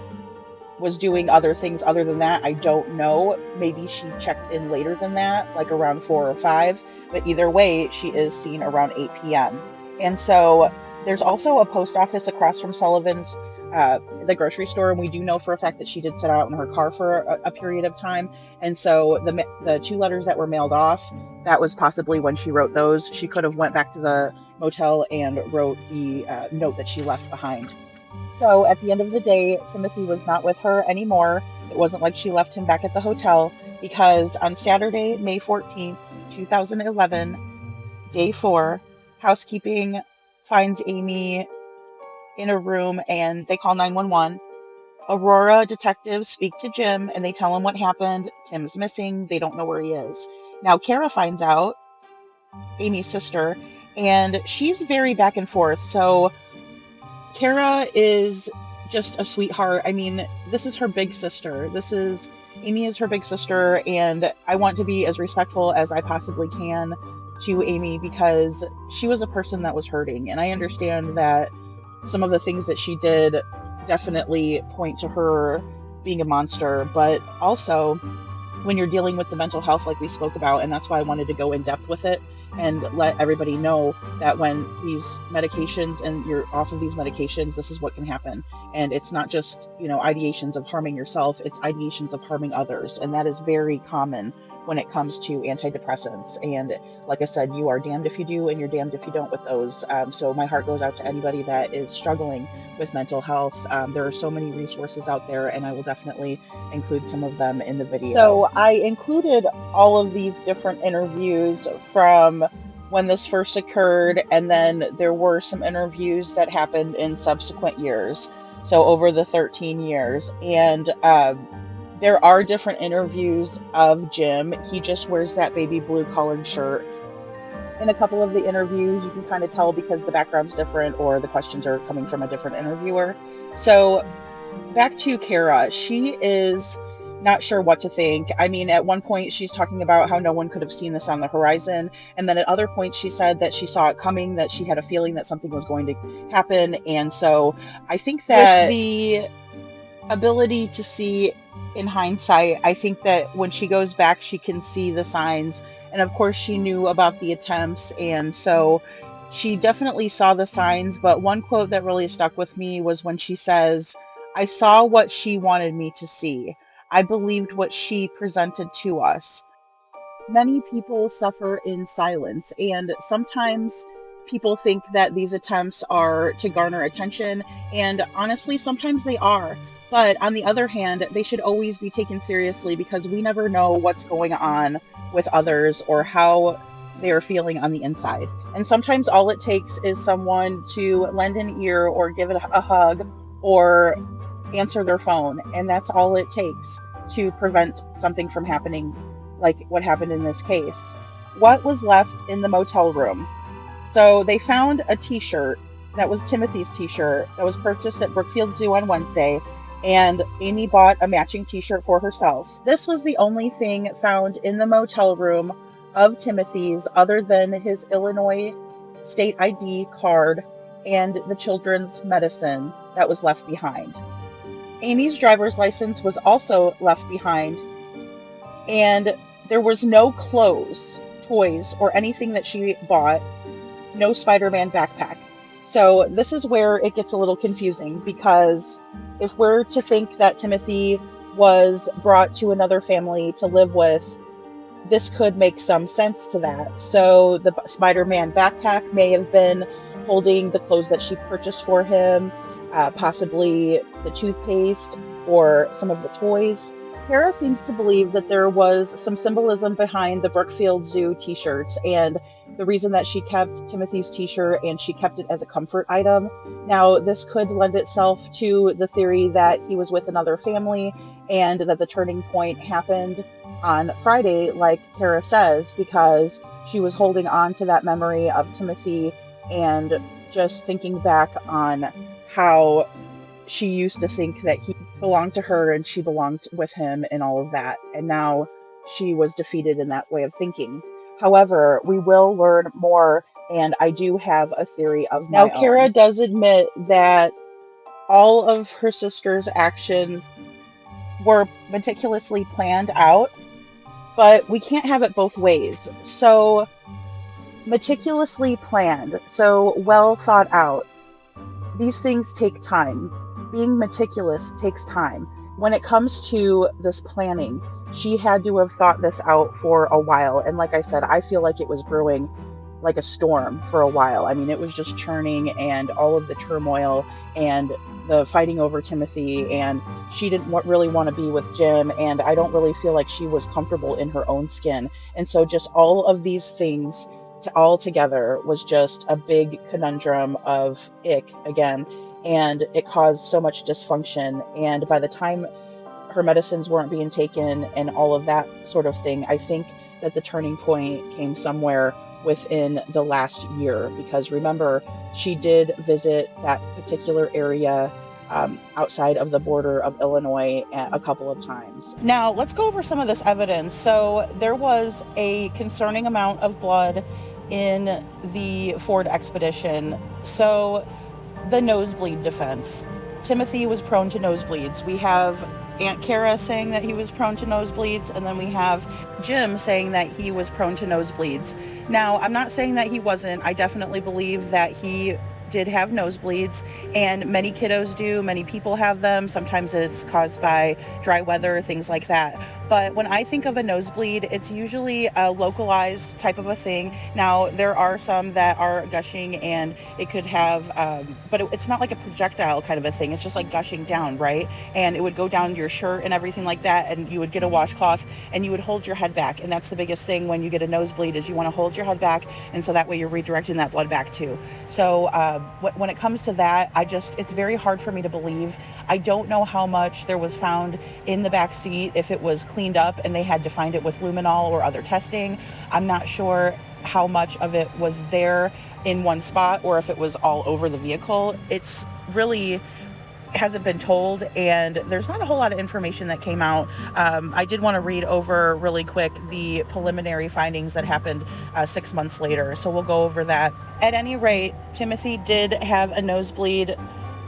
was doing other things other than that, I don't know. Maybe she checked in later than that, like around 4 or 5, but either way, she is seen around 8 p.m. And so there's also a post office across from Sullivan's, the grocery store, and we do know for a fact that she did sit out in her car for a period of time. And so the 2 letters that were mailed off, that was possibly when she wrote those. She could have went back to the motel and wrote the note that she left behind. So at the end of the day, Timothy was not with her anymore. It wasn't like she left him back at the hotel, because on Saturday, May 14th, 2011, day 4, housekeeping finds Amy in a room and they call 911. Aurora detectives speak to Jim and they tell him what happened. Tim's missing. They don't know where he is. Now, Kara finds out, Amy's sister, and she's very back and forth. So Kara is just a sweetheart. I mean, this is her big sister. Amy is her big sister, and I want to be as respectful as I possibly can to Amy, because she was a person that was hurting, and I understand that some of the things that she did definitely point to her being a monster, but also when you're dealing with the mental health like we spoke about, and that's why I wanted to go in depth with it and let everybody know that when these medications and you're off of these medications, this is what can happen. And it's not just, ideations of harming yourself, it's ideations of harming others. And that is very common when it comes to antidepressants. And like I said, you are damned if you do and you're damned if you don't with those. So my heart goes out to anybody that is struggling with mental health. There are so many resources out there, and I will definitely include some of them in the video. So I included all of these different interviews from when this first occurred, and then there were some interviews that happened in subsequent years, so over the 13 years. And there are different interviews of Jim. He just wears that baby blue collared shirt. In a couple of the interviews, you can kind of tell because the background's different or the questions are coming from a different interviewer. So back to Kara, she is not sure what to think. I mean, at one point she's talking about how no one could have seen this on the horizon, and then at other points she said that she saw it coming, that she had a feeling that something was going to happen. And so I think that with the ability to see in hindsight, I think that when she goes back, she can see the signs. And of course she knew about the attempts, and so she definitely saw the signs. But one quote that really stuck with me was when she says, "I saw what she wanted me to see. I believed what she presented to us." Many people suffer in silence, and sometimes people think that these attempts are to garner attention, and honestly, sometimes they are. But on the other hand, they should always be taken seriously, because we never know what's going on with others or how they are feeling on the inside. And sometimes all it takes is someone to lend an ear or give it a hug or answer their phone. And that's all it takes to prevent something from happening like what happened in this case. What was left in the motel room? So they found a t-shirt that was Timothy's t-shirt that was purchased at Brookfield Zoo on Wednesday, and Amy bought a matching t-shirt for herself. This was the only thing found in the motel room of Timothy's other than his Illinois state ID card and the children's medicine that was left behind. Amy's driver's license was also left behind, and there was no clothes, toys, or anything that she bought. No Spider-Man backpack. So this is where it gets a little confusing, because if we're to think that Timothy was brought to another family to live with, this could make some sense to that. So the Spider-Man backpack may have been holding the clothes that she purchased for him, possibly the toothpaste or some of the toys. Kara seems to believe that there was some symbolism behind the Brookfield Zoo t-shirts, and the reason that she kept Timothy's t-shirt and she kept it as a comfort item. Now, this could lend itself to the theory that he was with another family and that the turning point happened on Friday, like Kara says, because she was holding on to that memory of Timothy and just thinking back on how she used to think that he belonged to her and she belonged with him and all of that. And now she was defeated in that way of thinking. However, we will learn more, and I do have a theory of my own. Now, Kara does admit that all of her sister's actions were meticulously planned out, but we can't have it both ways. So, meticulously planned, so well thought out. These things take time. Being meticulous takes time. When it comes to this planning, she had to have thought this out for a while. And like I said, I feel like it was brewing like a storm for a while. I mean, it was just churning, and all of the turmoil and the fighting over Timothy, and she didn't really want to be with Jim, and I don't really feel like she was comfortable in her own skin. And so just all of these things all together was just a big conundrum of ick again, and it caused so much dysfunction. And by the time her medicines weren't being taken and all of that sort of thing, I think that the turning point came somewhere within the last year, because remember, she did visit that particular area outside of the border of Illinois a couple of times. Now, let's go over some of this evidence. So there was a concerning amount of blood in the Ford expedition. So the nosebleed defense. Timothy was prone to nosebleeds. We have Aunt Kara saying that he was prone to nosebleeds, and then we have Jim saying that he was prone to nosebleeds. Now, I'm not saying that he wasn't. I definitely believe that he did have nosebleeds, and many kiddos do. Many people have them. Sometimes it's caused by dry weather, things like that. But when I think of a nosebleed, it's usually a localized type of a thing. Now, there are some that are gushing, and it could have, but it's not like a projectile kind of a thing. It's just like gushing down, right? And it would go down your shirt and everything like that, and you would get a washcloth, and you would hold your head back. And that's the biggest thing when you get a nosebleed, is you want to hold your head back, and so that way you're redirecting that blood back too. So when it comes to that, it's very hard for me to believe. I don't know how much there was found in the back seat, if it was cleaned up and they had to find it with luminol or other testing. I'm not sure how much of it was there in one spot or if it was all over the vehicle. It's really hasn't been told, and there's not a whole lot of information that came out. I did want to read over really quick the preliminary findings that happened 6 months later, so we'll go over that. At any rate, Timothy did have a nosebleed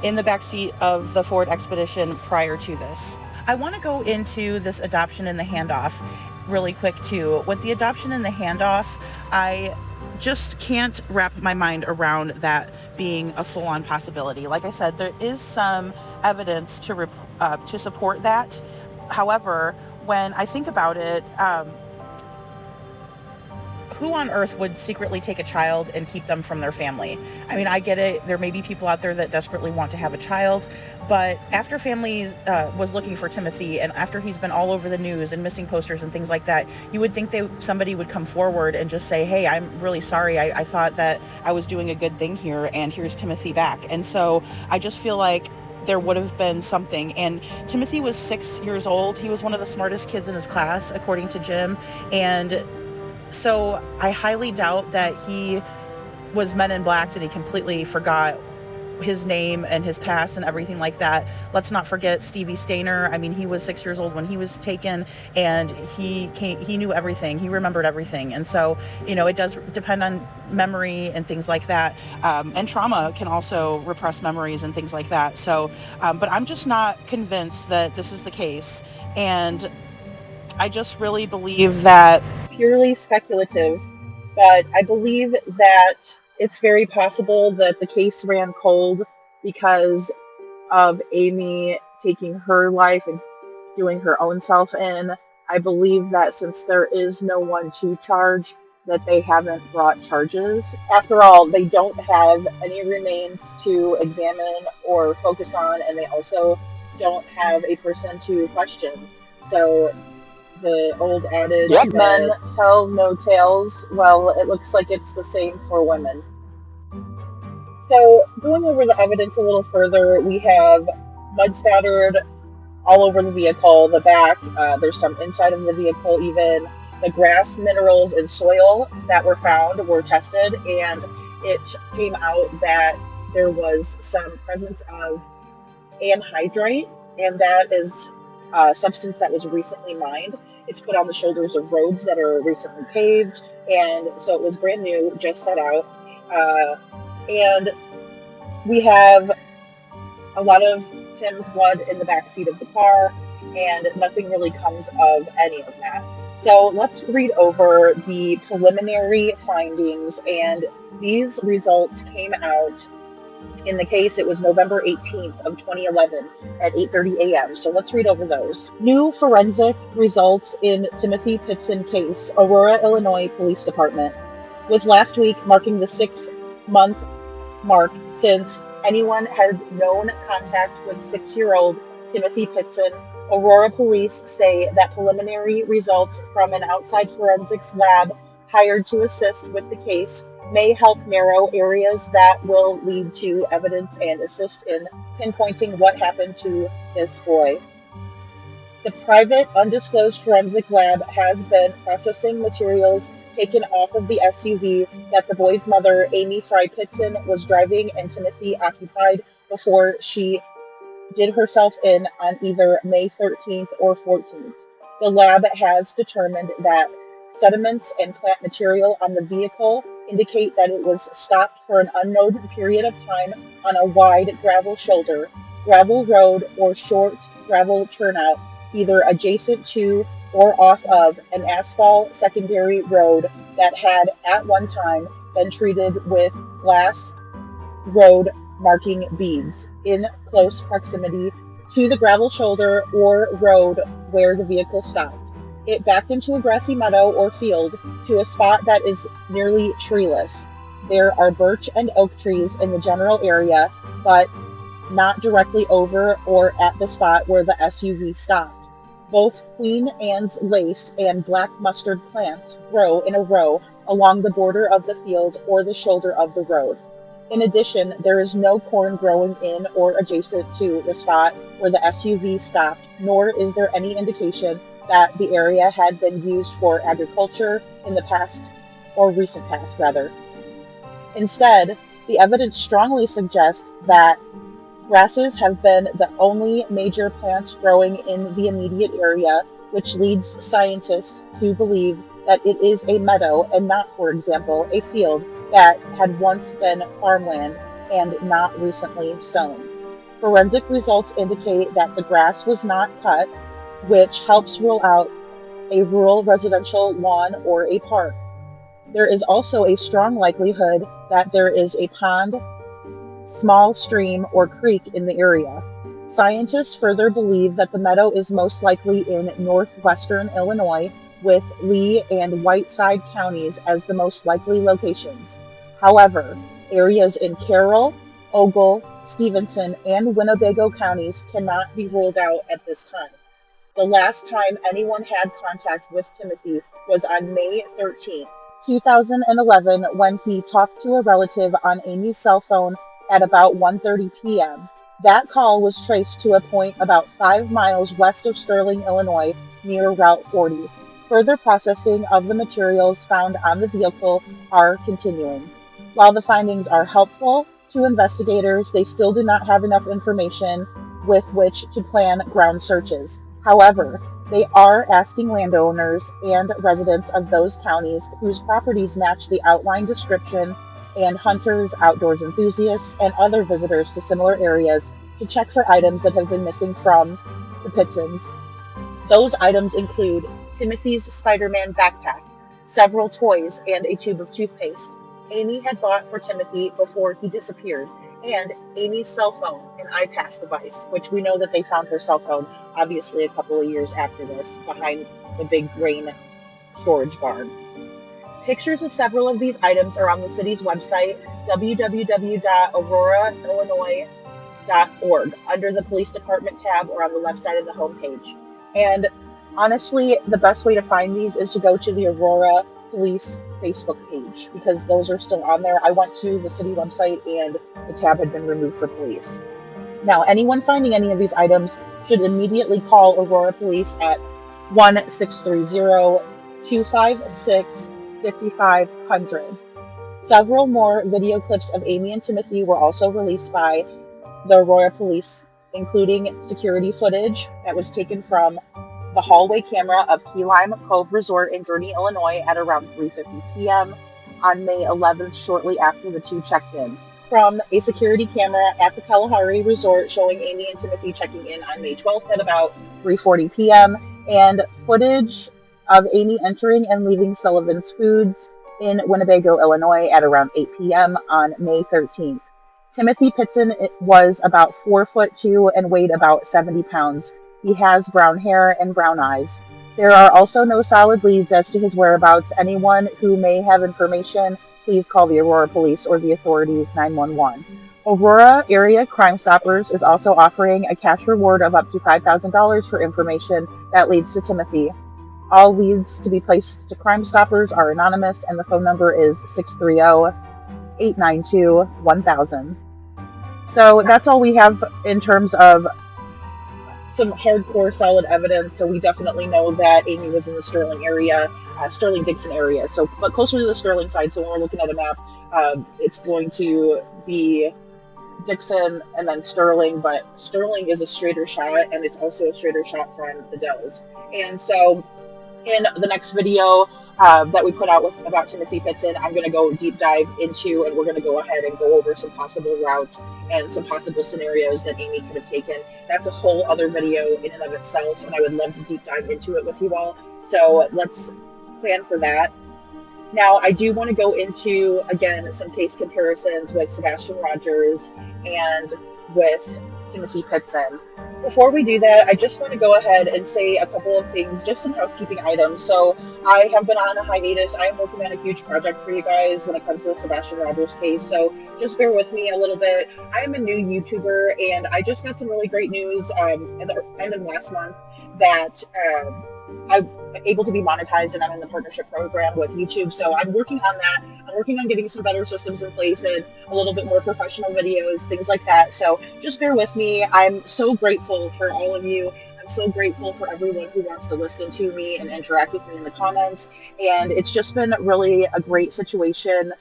in the backseat of the Ford Expedition prior to this. I want to go into this adoption and the handoff really quick too. With the adoption and the handoff, I just can't wrap my mind around that being a full-on possibility. Like I said, there is some evidence to support that. However, when I think about it, who on earth would secretly take a child and keep them from their family? I mean, I get it. There may be people out there that desperately want to have a child, but after families was looking for Timothy, and after he's been all over the news and missing posters and things like that, you would think somebody would come forward and just say, hey, I'm really sorry. I thought that I was doing a good thing here, and here's Timothy back. And so I just feel like there would have been something. And Timothy was 6 years old. He was one of the smartest kids in his class, according to Jim. And so I highly doubt that he was Men in Blacked and he completely forgot his name and his past and everything like that. Let's not forget Stevie Stainer. I mean, he was 6 years old when he was taken, and he knew everything. He remembered everything. And so, it does depend on memory and things like that. And trauma can also repress memories and things like that. So, but I'm just not convinced that this is the case. And I just really believe that purely speculative, but I believe that it's very possible that the case ran cold because of Amy taking her life and doing her own self in. I believe that since there is no one to charge, that they haven't brought charges. After all, they don't have any remains to examine or focus on, and they also don't have a person to question. So the old adage, men tell no tales, well, it looks like it's the same for women. So going over the evidence a little further, we have mud spattered all over the vehicle, the back, there's some inside of the vehicle even. The grass, minerals, and soil that were found were tested, and it came out that there was some presence of anhydrite, and that is a substance that was recently mined. It's put on the shoulders of roads that are recently paved, and so it was brand new, just set out. And we have a lot of Tim's blood in the backseat of the car, and nothing really comes of any of that. So let's read over the preliminary findings, and these results came out in the case. It was November 18th of 2011 at 8:30 a.m. So let's read over those. New forensic results in Timmothy Pitzen case, Aurora, Illinois Police Department. With last week marking the 6-month mark since anyone had known contact with 6-year-old Timmothy Pitzen, Aurora police say that preliminary results from an outside forensics lab hired to assist with the case may help narrow areas that will lead to evidence and assist in pinpointing what happened to this boy. The private, undisclosed forensic lab has been processing materials taken off of the SUV that the boy's mother, Amy Fry Pitzen, was driving and Timothy occupied before she did herself in on either May 13th or 14th. The lab has determined that sediments and plant material on the vehicle indicate that it was stopped for an unknown period of time on a wide gravel shoulder, gravel road, or short gravel turnout, either adjacent to or off of an asphalt secondary road that had at one time been treated with glass road marking beads in close proximity to the gravel shoulder or road where the vehicle stopped. It backed into a grassy meadow or field to a spot that is nearly treeless. There are birch and oak trees in the general area, but not directly over or at the spot where the SUV stopped. Both Queen Anne's lace and black mustard plants grow in a row along the border of the field or the shoulder of the road. In addition, there is no corn growing in or adjacent to the spot where the SUV stopped, nor is there any indication that the area had been used for agriculture in the past, or recent past rather. Instead, the evidence strongly suggests that grasses have been the only major plants growing in the immediate area, which leads scientists to believe that it is a meadow and not, for example, a field that had once been farmland and not recently sown. Forensic results indicate that the grass was not cut, which helps rule out a rural residential lawn or a park. There is also a strong likelihood that there is a pond, small stream, or creek in the area. Scientists further believe that the meadow is most likely in northwestern Illinois, with Lee and Whiteside counties as the most likely locations. However, areas in Carroll, Ogle, Stevenson, and Winnebago counties cannot be ruled out at this time. The last time anyone had contact with Timothy was on May 13th, 2011, when he talked to a relative on Amy's cell phone at about 1:30 p.m. That call was traced to a point about 5 miles west of Sterling, Illinois, near Route 40. Further processing of the materials found on the vehicle are continuing. While the findings are helpful to investigators, they still do not have enough information with which to plan ground searches. However, they are asking landowners and residents of those counties whose properties match the outline description, and hunters, outdoors enthusiasts, and other visitors to similar areas to check for items that have been missing from the Pitzens. Those items include Timothy's Spider-Man backpack, several toys, and a tube of toothpaste Amy had bought for Timothy before he disappeared, and Amy's cell phone, an iPass device, which we know that they found her cell phone, obviously a couple of years after this, behind the big grain storage barn. Pictures of several of these items are on the city's website, www.auroraillinois.org, under the police department tab or on the left side of the homepage. And honestly, the best way to find these is to go to the Aurora Police Facebook page, because those are still on there. I went to the city website and the tab had been removed for police. Now, anyone finding any of these items should immediately call Aurora Police at 1-630 256-5500. Several more video clips of Amy and Timothy were also released by the Aurora police, including security footage that was taken from the hallway camera of Key Lime Cove Resort in Gurnee, Illinois at around 3:50 p.m. on May 11th, shortly after the two checked in. From a security camera at the Kalahari Resort showing Amy and Timothy checking in on May 12th at about 3:40 p.m. and footage of Amy entering and leaving Sullivan's Foods in Winnebago, Illinois at around 8 p.m. on May 13th. Timothy Pitzen was about 4'2" and weighed about 70 pounds. He has brown hair and brown eyes. There are also no solid leads as to his whereabouts. Anyone who may have information, please call the Aurora Police or the authorities 911. Aurora Area Crime Stoppers is also offering a cash reward of up to $5,000 for information that leads to Timothy. All leads to be placed to Crime Stoppers are anonymous, and the phone number is 630-892-1000. So that's all we have in terms of some hardcore solid evidence. So we definitely know that Amy was in the Sterling area, Sterling-Dixon area, so but closer to the Sterling side. So when we're looking at a map, it's going to be Dixon and then Sterling, but Sterling is a straighter shot, and it's also a straighter shot from the Dells. And so in the next video that we put out about Timothy Pitzen, I'm going to go deep dive into, and we're going to go ahead and go over some possible routes and some possible scenarios that Amy could have taken. That's a whole other video in and of itself, and I would love to deep dive into it with you all. So let's plan for that. Now, I do want to go into, again, some case comparisons with Sebastian Rogers and with Timothy Pitzen. Before we do that, I just want to go ahead and say a couple of things, just some housekeeping items. So I have been on a hiatus. I am working on a huge project for you guys when it comes to the Sebastian Rogers case, so just bear with me a little bit. I am a new YouTuber, and I just got some really great news at the end of last month that I'm able to be monetized, and I'm in the partnership program with YouTube. So I'm working on that. I'm working on getting some better systems in place and a little bit more professional videos, things like that. So just bear with me. I'm so grateful for all of you. I'm so grateful for everyone who wants to listen to me and interact with me in the comments. And it's just been really a great situation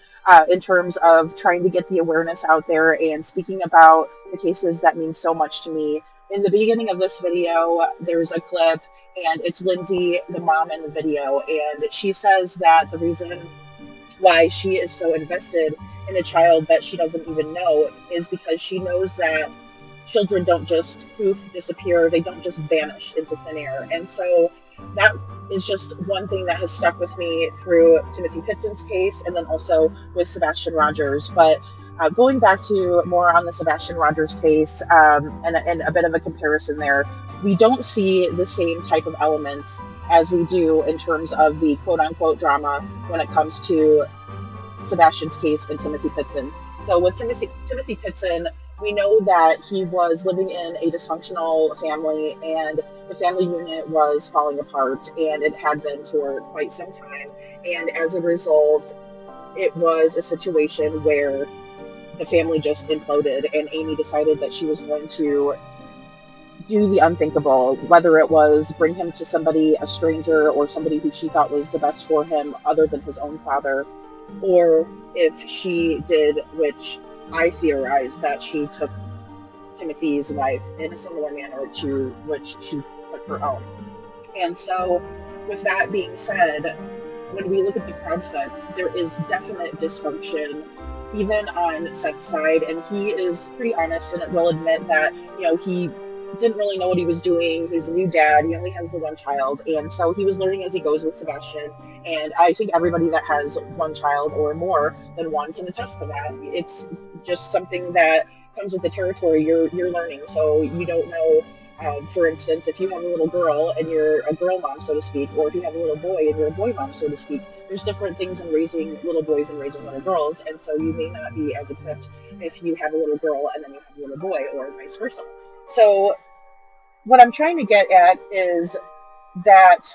in terms of trying to get the awareness out there and speaking about the cases that mean so much to me. In the beginning of this video, there's a clip, and it's Lindsay, the mom in the video, and she says that the reason why she is so invested in a child that she doesn't even know is because she knows that children don't just poof, disappear, they don't just vanish into thin air. And so that is just one thing that has stuck with me through Timothy Pitzen's case, and then also with Sebastian Rogers. But going back to more on the Sebastian Rogers case, and a bit of a comparison there, we don't see the same type of elements as we do in terms of the quote-unquote drama when it comes to Sebastian's case and Timothy Pitzen. So with Timothy Pitzen, we know that he was living in a dysfunctional family, and the family unit was falling apart, and it had been for quite some time. And as a result, it was a situation where the family just imploded, and Amy decided that she was going to do the unthinkable, whether it was bring him to somebody, a stranger, or somebody who she thought was the best for him other than his own father, or if she did, which I theorize, that she took Timothy's life in a similar manner to which she took her own. And so, with that being said, when we look at the crowd fits, there is definite dysfunction even on Seth's side, and he is pretty honest and will admit that, you know, he didn't really know what he was doing. He's a new dad. He only has the one child, and so he was learning as he goes with Sebastian. And I think everybody that has one child or more than one can attest to that. It's just something that comes with the territory. You're learning, so you don't know. For instance, if you have a little girl and you're a girl mom, so to speak, or if you have a little boy and you're a boy mom, so to speak, there's different things in raising little boys and raising little girls, and so you may not be as equipped if you have a little girl and then you have a little boy, or vice versa. So what I'm trying to get at is that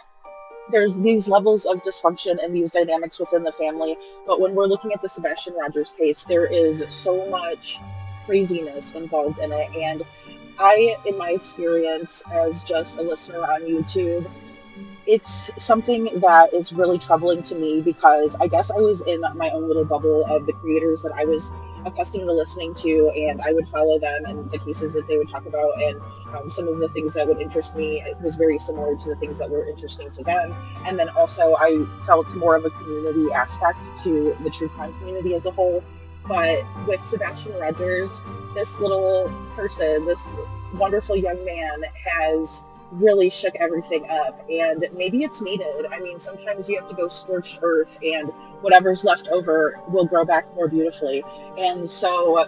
there's these levels of dysfunction and these dynamics within the family, but when we're looking at the Sebastian Rogers case, there is so much craziness involved in it. And I, in my experience as just a listener on YouTube, it's something that is really troubling to me because I guess I was in my own little bubble of the creators that I was accustomed to listening to, and I would follow them and the cases that they would talk about, and some of the things that would interest me, it was very similar to the things that were interesting to them. And then also I felt more of a community aspect to the true crime community as a whole. But with Sebastian Rogers, this little person, this wonderful young man has really shook everything up, and maybe it's needed. I mean, sometimes you have to go scorched earth, and whatever's left over will grow back more beautifully. And so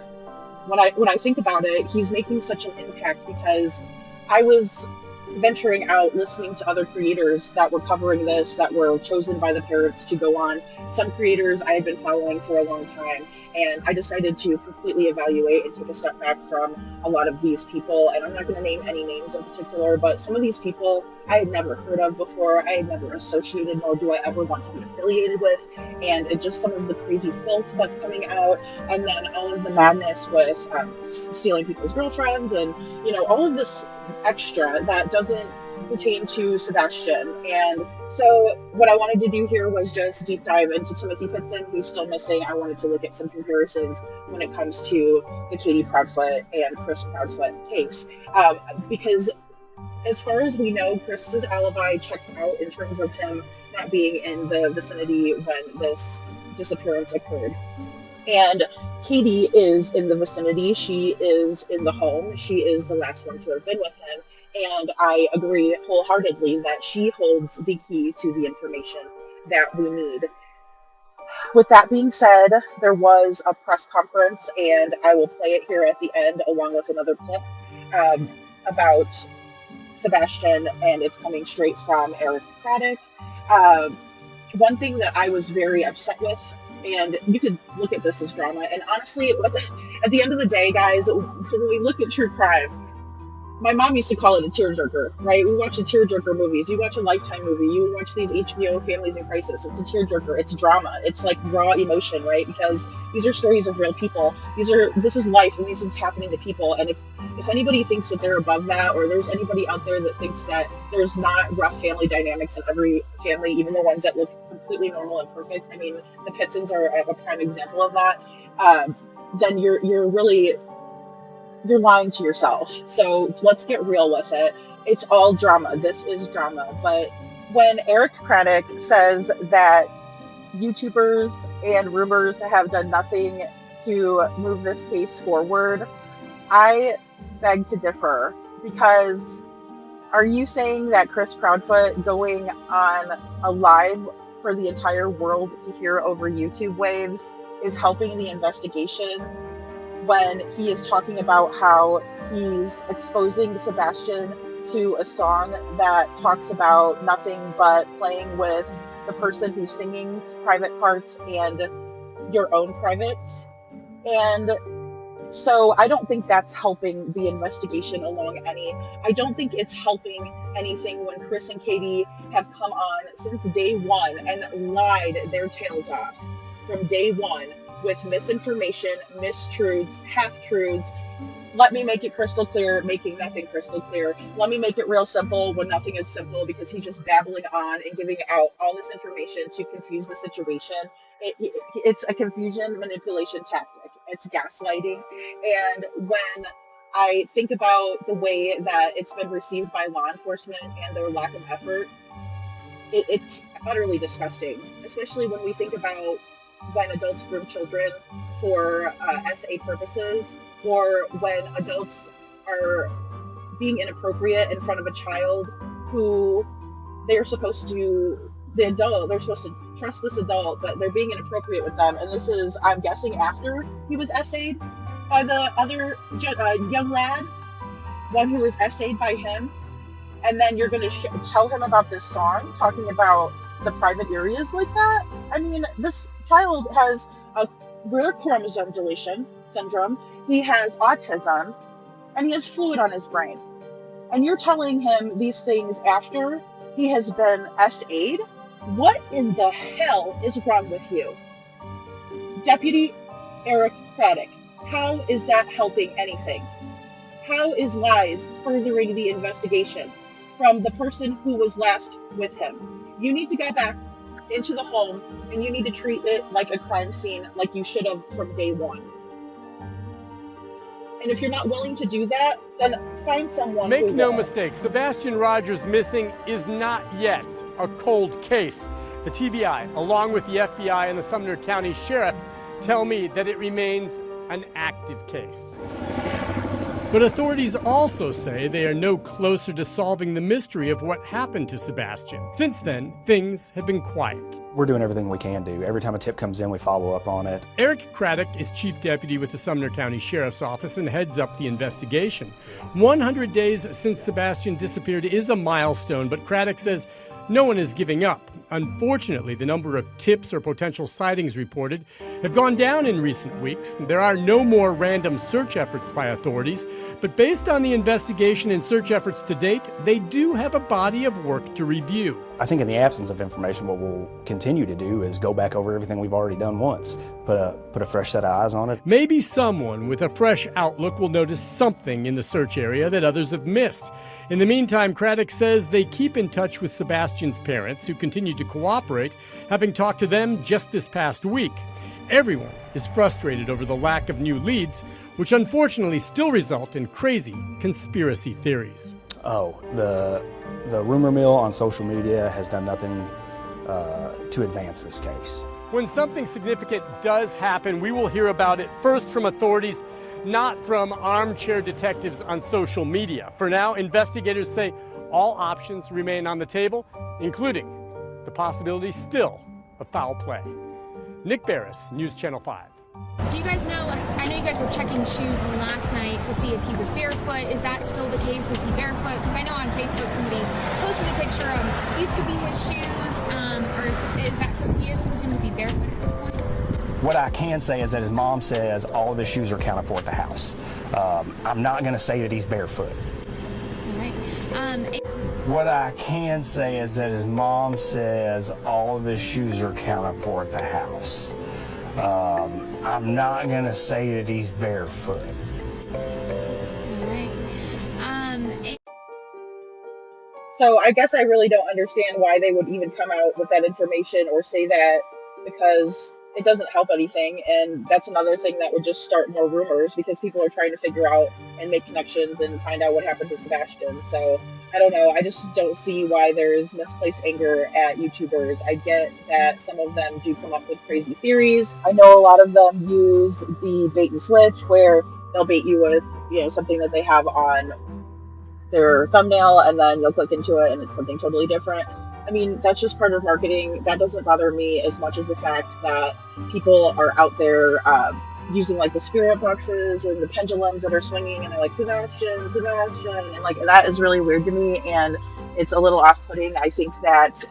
when I think about it, he's making such an impact because I was venturing out, listening to other creators that were covering this, that were chosen by the parents to go on. Some creators I had been following for a long time, and I decided to completely evaluate and take a step back from a lot of these people. And I'm not going to name any names in particular, but some of these people I had never heard of before, I had never associated, nor do I ever want to be affiliated with. And it just some of the crazy filth that's coming out, and then all of the madness with stealing people's girlfriends, and all of this extra that doesn't pertain to Sebastian. And so what I wanted to do here was just deep dive into Timmothy Pitzen, who's still missing. I wanted to look at some comparisons when it comes to the Katie Proudfoot and Chris Proudfoot case, because as far as we know, Chris's alibi checks out in terms of him not being in the vicinity when this disappearance occurred. And Katie is in the vicinity. She is in the home. She is the last one to have been with him. And I agree wholeheartedly that she holds the key to the information that we need. With that being said, there was a press conference, and I will play it here at the end along with another clip about Sebastian, and it's coming straight from Eric Craddock. One thing that I was very upset with, and you could look at this as drama, and honestly, at the end of the day, guys, when we look at true crime, my mom used to call it a tearjerker, right? We watch the tearjerker movies. You watch a Lifetime movie. You watch these HBO Families in Crisis. It's a tearjerker. It's drama. It's like raw emotion, right? Because these are stories of real people. This is life, and this is happening to people. And if anybody thinks that they're above that, or there's anybody out there that thinks that there's not rough family dynamics in every family, even the ones that look completely normal and perfect. I mean, the Pitzens are a prime example of that. Then you're lying to yourself. So let's get real with it. It's all drama. This is drama. But when Eric Craddock says that YouTubers and rumors have done nothing to move this case forward, I beg to differ. Because are you saying that Chris Proudfoot going on a live for the entire world to hear over YouTube waves is helping the investigation, when he is talking about how he's exposing Sebastian to a song that talks about nothing but playing with the person who's singing's private parts and your own privates? And so I don't think that's helping the investigation along any. I don't think it's helping anything when Chris and Katie have come on since day one and lied their tails off from day one with misinformation, mistruths, half-truths. Let me make it crystal clear, making nothing crystal clear. Let me make it real simple when nothing is simple, because he's just babbling on and giving out all this information to confuse the situation. It's a confusion manipulation tactic. It's gaslighting. And when I think about the way that it's been received by law enforcement and their lack of effort, it's utterly disgusting, especially when we think about when adults groom children for SA purposes, or when adults are being inappropriate in front of a child who they're supposed to trust this adult, but they're being inappropriate with them. And this is, I'm guessing, after he was SA'd by the other young lad, one who was SA'd by him. And then you're going to tell him about this song talking about the private areas like that? I mean, this child has a rare chromosome deletion syndrome. He has autism, and he has fluid on his brain. And you're telling him these things after he has been SA'd? What in the hell is wrong with you? Deputy Eric Craddock, how is that helping anything? How is lies furthering the investigation? from the person who was last with him. You need to go back into the home and you need to treat it like a crime scene, like you should have from day one. And if you're not willing to do that, then find someone. Make no mistake, Sebastian Rogers missing is not yet a cold case. The TBI, along with the FBI and the Sumner County Sheriff, tell me that it remains an active case. But authorities also say they are no closer to solving the mystery of what happened to Sebastian. Since then, things have been quiet. We're doing everything we can do. Every time a tip comes in, we follow up on it. Eric Craddock is chief deputy with the Sumner County Sheriff's Office and heads up the investigation. 100 days since Sebastian disappeared is a milestone, but Craddock says no one is giving up. Unfortunately, the number of tips or potential sightings reported have gone down in recent weeks. There are no more random search efforts by authorities, but based on the investigation and search efforts to date, they do have a body of work to review. I think in the absence of information, what we'll continue to do is go back over everything we've already done once, put a fresh set of eyes on it. Maybe someone with a fresh outlook will notice something in the search area that others have missed. In the meantime, Craddock says they keep in touch with Sebastian's parents, who continue to cooperate, having talked to them just this past week. Everyone is frustrated over the lack of new leads, which unfortunately still result in crazy conspiracy theories. Oh, the rumor mill on social media has done nothing to advance this case. When something significant does happen, we will hear about it first from authorities, not from armchair detectives on social media. For now, investigators say all options remain on the table, including the possibility still of foul play. Nick Barris, News Channel 5. Do you guys know, I know you guys were checking shoes last night to see if he was barefoot. Is that still the case? Is he barefoot? Because I know on Facebook somebody posted a picture of these could be his shoes, or is that so he is presumed to be barefoot at this point? What I can say is that his mom says all of his shoes are accounted for at the house. I'm not going to say that he's barefoot. All right. What I can say is that his mom says all of his shoes are accounted for at the house. I'm not going to say that he's barefoot. All right. So I guess I really don't understand why they would even come out with that information or say that, because it doesn't help anything, and that's another thing that would just start more rumors, because people are trying to figure out and make connections and find out what happened to Sebastian. So I don't know, I just don't see why there's misplaced anger at YouTubers. I get that some of them do come up with crazy theories. I know a lot of them use the bait and switch, where they'll bait you with, something that they have on their thumbnail, and then you'll click into it and it's something totally different. I mean, that's just part of marketing. That doesn't bother me as much as the fact that people are out there using like the spirit boxes and the pendulums that are swinging, and they're like, Sebastian, and like that is really weird to me, and it's a little off-putting. I think that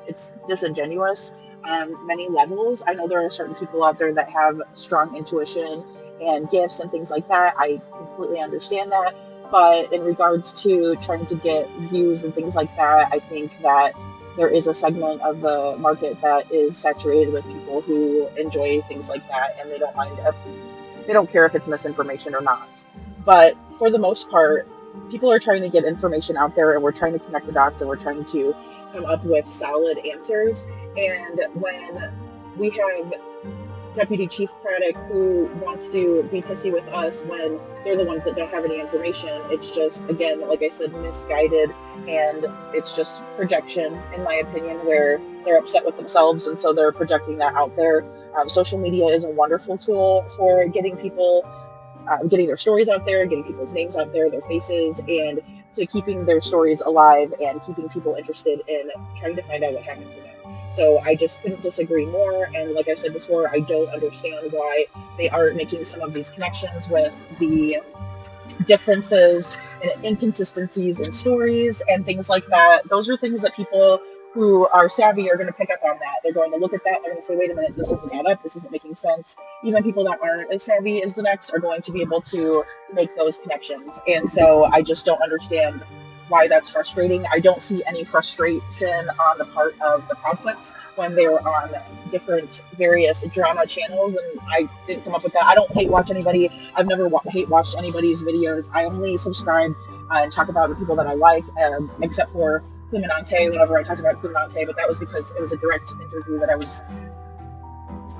it's disingenuous on many levels. I know there are certain people out there that have strong intuition and gifts and things like that. I completely understand that. But in regards to trying to get views and things like that, I think that there is a segment of the market that is saturated with people who enjoy things like that, and they don't care if it's misinformation or not. But for the most part, people are trying to get information out there, and we're trying to connect the dots, and we're trying to come up with solid answers. And when we have Deputy Chief Craddock who wants to be pissy with us when they're the ones that don't have any information, it's just, again, like I said, misguided, and it's just projection, in my opinion, where they're upset with themselves, and so they're projecting that out there. Social media is a wonderful tool for getting people, getting their stories out there, getting people's names out there, their faces, and to keeping their stories alive and keeping people interested in trying to find out what happened to them. So I just couldn't disagree more, and like I said before, I don't understand why they aren't making some of these connections with the differences and inconsistencies in stories and things like that. Those are things that people who are savvy are going to pick up on that. They're going to look at that, they're going to say, wait a minute, this doesn't add up, this isn't making sense. Even people that aren't as savvy as the next are going to be able to make those connections. And so I just don't understand why that's frustrating. I don't see any frustration on the part of the Proudfoots when they were on different various drama channels, and I didn't come up with that. I don't hate watch anybody. I've never hate watched anybody's videos. I only subscribe and talk about the people that I like, except for Clemente, whenever I talked about Clemente, but that was because it was a direct interview that I was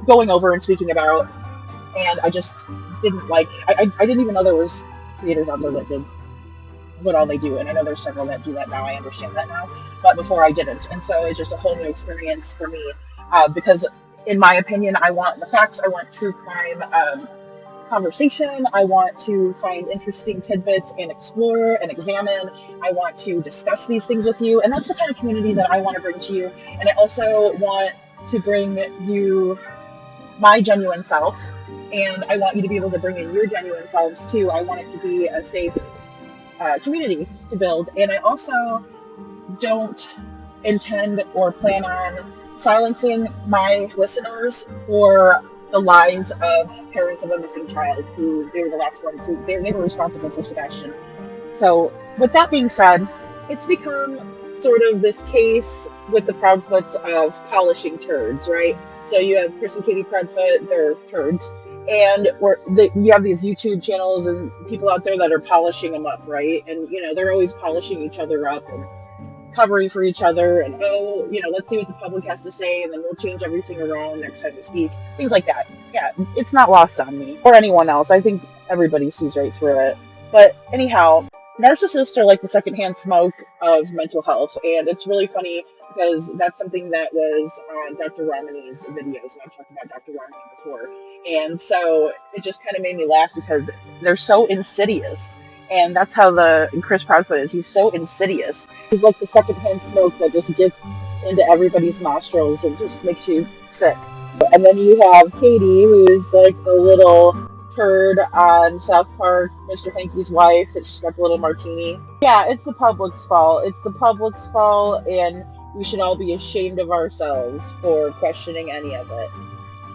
going over and speaking about, and I just didn't like, I didn't even know there was creators out there that did what all they do, and I know there's several that do that now. I understand that now, but before I didn't, and so it's just a whole new experience for me, because in my opinion, I want the facts, I want true crime conversation, I want to find interesting tidbits and explore and examine, I want to discuss these things with you, and that's the kind of community that I want to bring to you. And I also want to bring you my genuine self, and I want you to be able to bring in your genuine selves too. I want it to be a safe community to build, and I also don't intend or plan on silencing my listeners for the lies of parents of a missing child who they were the last ones who they were responsible for Sebastian. So with that being said, it's become sort of this case with the Proudfoots of polishing turds, right? So you have Chris and Katie Proudfoot, they're turds, and you have these YouTube channels and people out there that are polishing them up, right? And, you know, they're always polishing each other up and covering for each other, and, oh, you know, let's see what the public has to say, and then we'll change everything around next time we speak. Things like that. Yeah, it's not lost on me or anyone else. I think everybody sees right through it. But anyhow, narcissists are like the secondhand smoke of mental health, and it's really funny because that's something that was on Dr. Ramani's videos, and I've talked about Dr. Ramani before. And so it just kind of made me laugh because they're so insidious. And that's how Chris Proudfoot is. He's so insidious. He's like the secondhand smoke that just gets into everybody's nostrils and just makes you sick. And then you have Katie, who's like the little turd on South Park, Mr. Hanky's wife, that she's got the little martini. Yeah, it's the public's fault. It's the public's fault, and we should all be ashamed of ourselves for questioning any of it.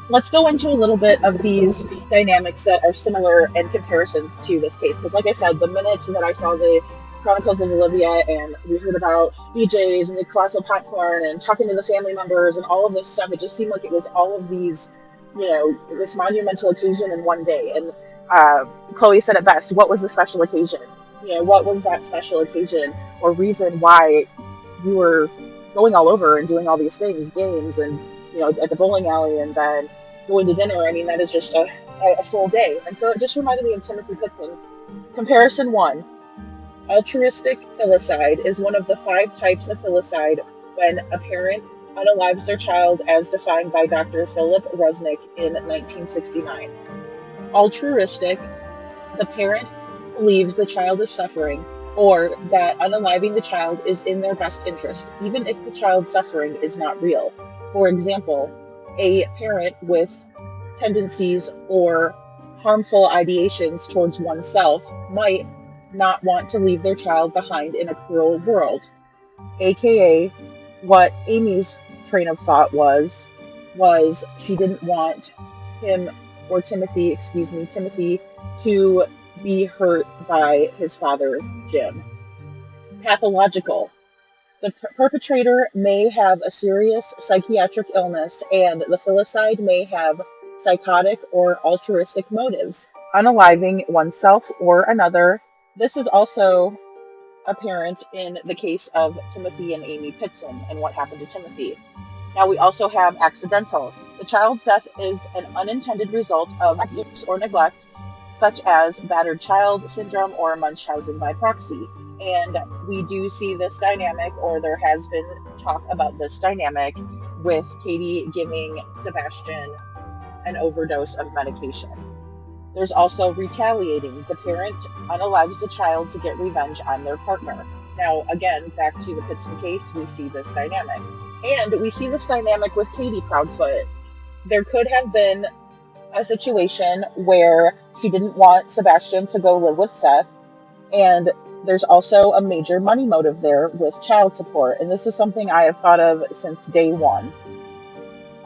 Let's go into a little bit of these dynamics that are similar and comparisons to this case. Because like I said, the minute that I saw the Chronicles of Olivia and we heard about BJ's and the Colossal Popcorn and talking to the family members and all of this stuff, it just seemed like it was all of these, you know, this monumental occasion in one day. And Chloe said it best, what was the special occasion? You know, what was that special occasion or reason why you were going all over and doing all these things, games, and, you know, at the bowling alley, and then going to dinner? I mean, that is just a full day. And so it just reminded me of Timmothy Pitzen. Comparison 1. Altruistic filicide is one of the 5 types of filicide when a parent unalives their child as defined by Dr. Philip Resnick in 1969. Altruistic, the parent believes the child is suffering or that unaliving the child is in their best interest, even if the child's suffering is not real. For example, a parent with tendencies or harmful ideations towards oneself might not want to leave their child behind in a cruel world. AKA, what Amy's train of thought was she didn't want Timothy to be hurt by his father, Jim. Pathological. The perpetrator may have a serious psychiatric illness, and the filicide may have psychotic or altruistic motives. Unaliving oneself or another. This is also apparent in the case of Timothy and Amy Pitzen and what happened to Timothy. Now we also have accidental. The child's death is an unintended result of abuse or neglect, such as battered child syndrome or Munchausen by proxy. And we do see this dynamic, or there has been talk about this dynamic, with Katie giving Sebastian an overdose of medication. There's also retaliating. The parent unalives the child to get revenge on their partner. Now, again, back to the Pitzen case, we see this dynamic. And we see this dynamic with Katie Proudfoot. There could have been a situation where she didn't want Sebastian to go live with Seth, and there's also a major money motive there with child support, and this is something I have thought of since day one.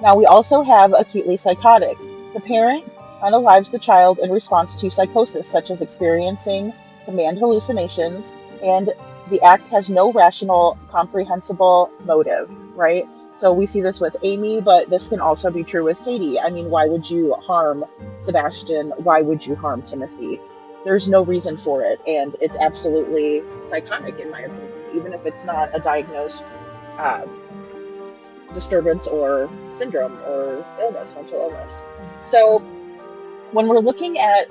Now we also have acutely psychotic. The parent unalives the child in response to psychosis, such as experiencing command hallucinations and the act has no rational, comprehensible motive, right? So we see this with Amy, but this can also be true with Katie. I mean, why would you harm Sebastian? Why would you harm Timothy? There's no reason for it, and it's absolutely psychotic in my opinion, even if it's not a diagnosed disturbance or syndrome or illness, mental illness. So when we're looking at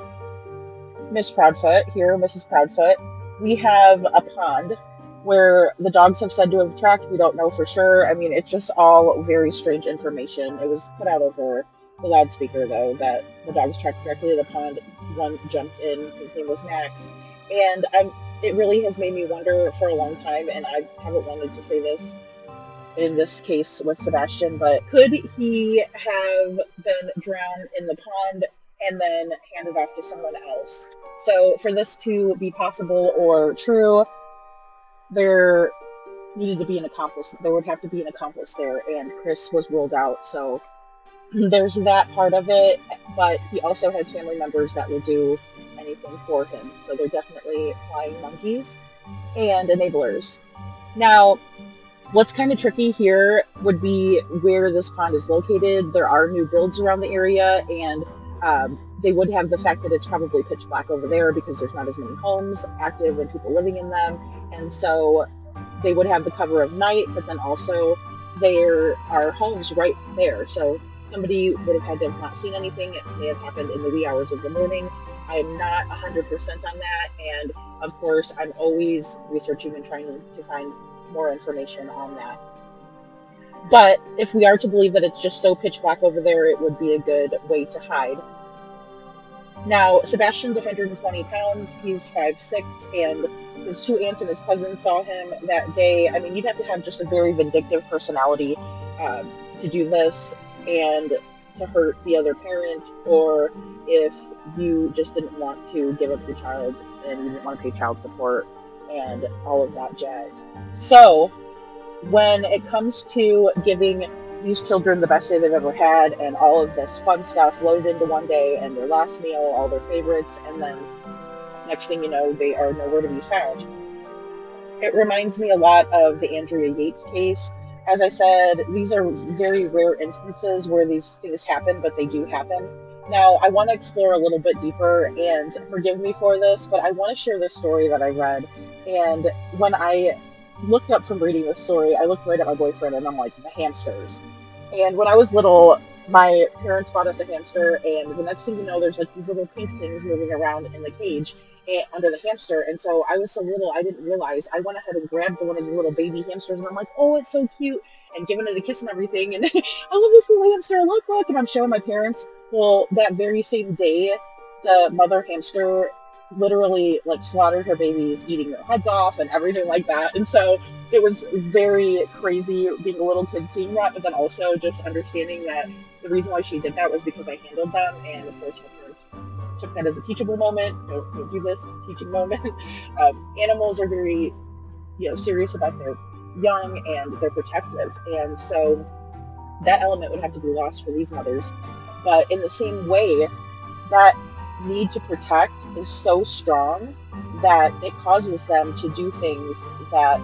Miss Proudfoot here, Mrs. Proudfoot, we have a pond where the dogs have said to have tracked. We don't know for sure. I mean, it's just all very strange information. It was put out over the loudspeaker, though, that the dogs tracked directly to the pond. One jumped in. His name was Max. And it really has made me wonder for a long time, and I haven't wanted to say this in this case with Sebastian, but could he have been drowned in the pond and then handed off to someone else? So for this to be possible or true, there needed to be an accomplice. There would have to be an accomplice there, and Chris was ruled out. So there's that part of it, but he also has family members that will do anything for him. So they're definitely flying monkeys and enablers. Now, what's kind of tricky here would be where this pond is located. There are new builds around the area, and they would have the fact that it's probably pitch black over there because there's not as many homes active and people living in them. And so they would have the cover of night, but then also there are homes right there. So somebody would have had to have not seen anything. It may have happened in the wee hours of the morning. I'm not 100% on that. And of course, I'm always researching and trying to find more information on that. But if we are to believe that it's just so pitch black over there, it would be a good way to hide. Now, Sebastian's 120 pounds, he's 5'6", and his two aunts and his cousin saw him that day. I mean, you'd have to have just a very vindictive personality to do this and to hurt the other parent, or if you just didn't want to give up your child and you didn't want to pay child support and all of that jazz. So when it comes to giving these children the best day they've ever had and all of this fun stuff loaded into one day and their last meal, all their favorites, and then next thing you know, they are nowhere to be found. It reminds me a lot of the Andrea Yates case. As I said, these are very rare instances where these things happen, but they do happen. Now, I want to explore a little bit deeper, and forgive me for this, but I want to share this story that I read. And when I looked up from reading this story, I looked right at my boyfriend, and I'm like, the hamsters. And when I was little, my parents bought us a hamster, and the next thing you know, there's like these little pink things moving around in the cage under the hamster. And so I was so little, I didn't realize. I went ahead and grabbed one of the little baby hamsters, and I'm like, oh, it's so cute, and giving it a kiss and everything. And I love this little hamster, look, and I'm showing my parents. Well, that very same day, the mother hamster literally like slaughtered her babies, eating their heads off and everything like that. And so it was very crazy being a little kid seeing that, but then also just understanding that the reason why she did that was because I handled them. And of course, my parents took that as a teachable moment. Don't do this, it's a teaching moment. Animals are very, serious about their young, and they're protective. And so that element would have to be lost for these mothers. But in the same way, that need to protect is so strong that it causes them to do things that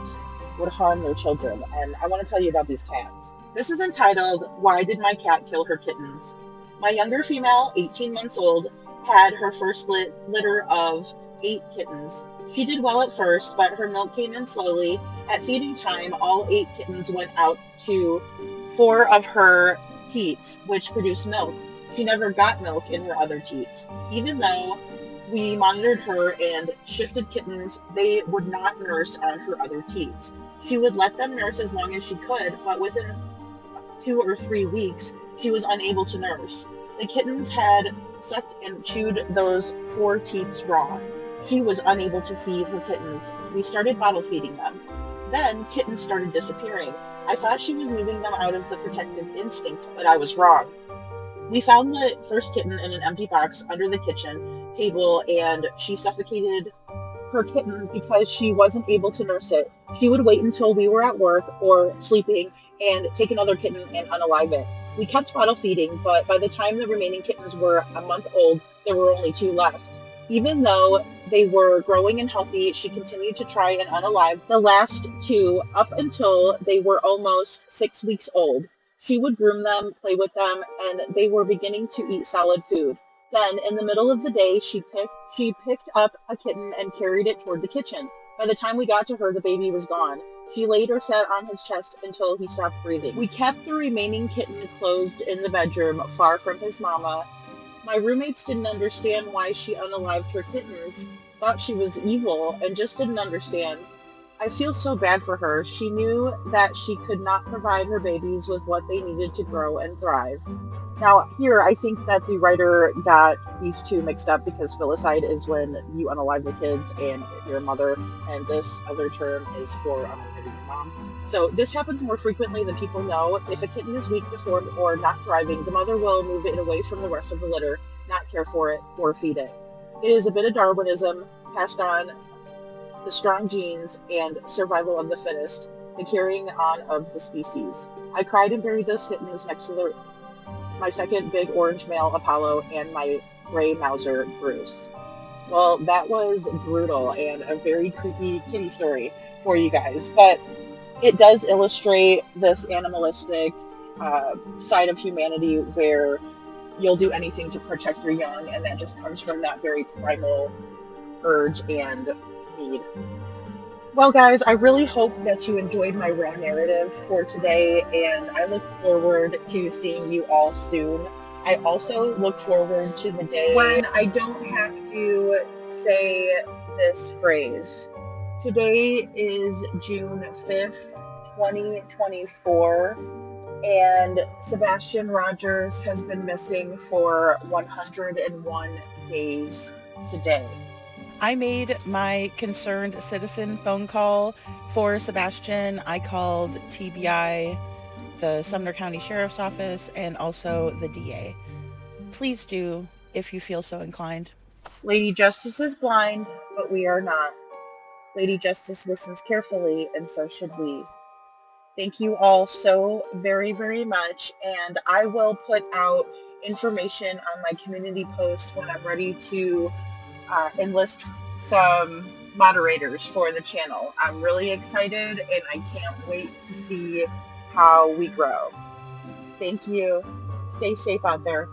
would harm their children. And I want to tell you about these cats. This is entitled, Why Did My Cat Kill Her Kittens? My younger female, 18 months old, had her first litter of 8 kittens. She did well at first, but her milk came in slowly. At feeding time, all 8 kittens went out to 4 of her teats, which produced milk. She never got milk in her other teats. Even though we monitored her and shifted kittens, they would not nurse on her other teats. She would let them nurse as long as she could, but within 2 or 3 weeks, she was unable to nurse. The kittens had sucked and chewed those 4 teats raw. She was unable to feed her kittens. We started bottle feeding them. Then kittens started disappearing. I thought she was moving them out of the protective instinct, but I was wrong. We found the first kitten in an empty box under the kitchen table, and she suffocated her kitten because she wasn't able to nurse it. She would wait until we were at work or sleeping and take another kitten and unalive it. We kept bottle feeding, but by the time the remaining kittens were a month old, there were only 2 left. Even though they were growing and healthy, she continued to try and unalive the last two up until they were almost 6 weeks old. She would groom them, play with them, and they were beginning to eat solid food. Then, in the middle of the day, she picked up a kitten and carried it toward the kitchen. By the time we got to her, the baby was gone. She laid or sat on his chest until he stopped breathing. We kept the remaining kitten closed in the bedroom, far from his mama. My roommates didn't understand why she unalived her kittens, thought she was evil, and just didn't understand. I feel so bad for her. She knew that she could not provide her babies with what they needed to grow and thrive. Now, here, I think that the writer got these two mixed up because filicide is when you unalive the kids and your mother, and this other term is for unaliving your mom. So this happens more frequently than people know. If a kitten is weak, deformed, or not thriving, the mother will move it away from the rest of the litter, not care for it, or feed it. It is a bit of Darwinism, passed on, the strong genes, and survival of the fittest, the carrying on of the species. I cried and buried those kittens next to my second big orange male, Apollo, and my gray Mauser, Bruce. Well, that was brutal and a very creepy kitty story for you guys, but it does illustrate this animalistic side of humanity where you'll do anything to protect your young, and that just comes from that very primal urge and need. Well, guys, I really hope that you enjoyed my raw narrative for today, and I look forward to seeing you all soon. I also look forward to the day when I don't have to say this phrase. Today is June 5th, 2024, and Sebastian Rogers has been missing for 101 days today. I made my concerned citizen phone call for Sebastian. I called TBI, the Sumner County Sheriff's Office, and also the DA. Please do, if you feel so inclined. Lady Justice is blind, but we are not. Lady Justice listens carefully, and so should we. Thank you all so very, very much, and I will put out information on my community post when I'm ready to enlist some moderators for the channel. I'm really excited, and I can't wait to see how we grow. Thank you. Stay safe out there.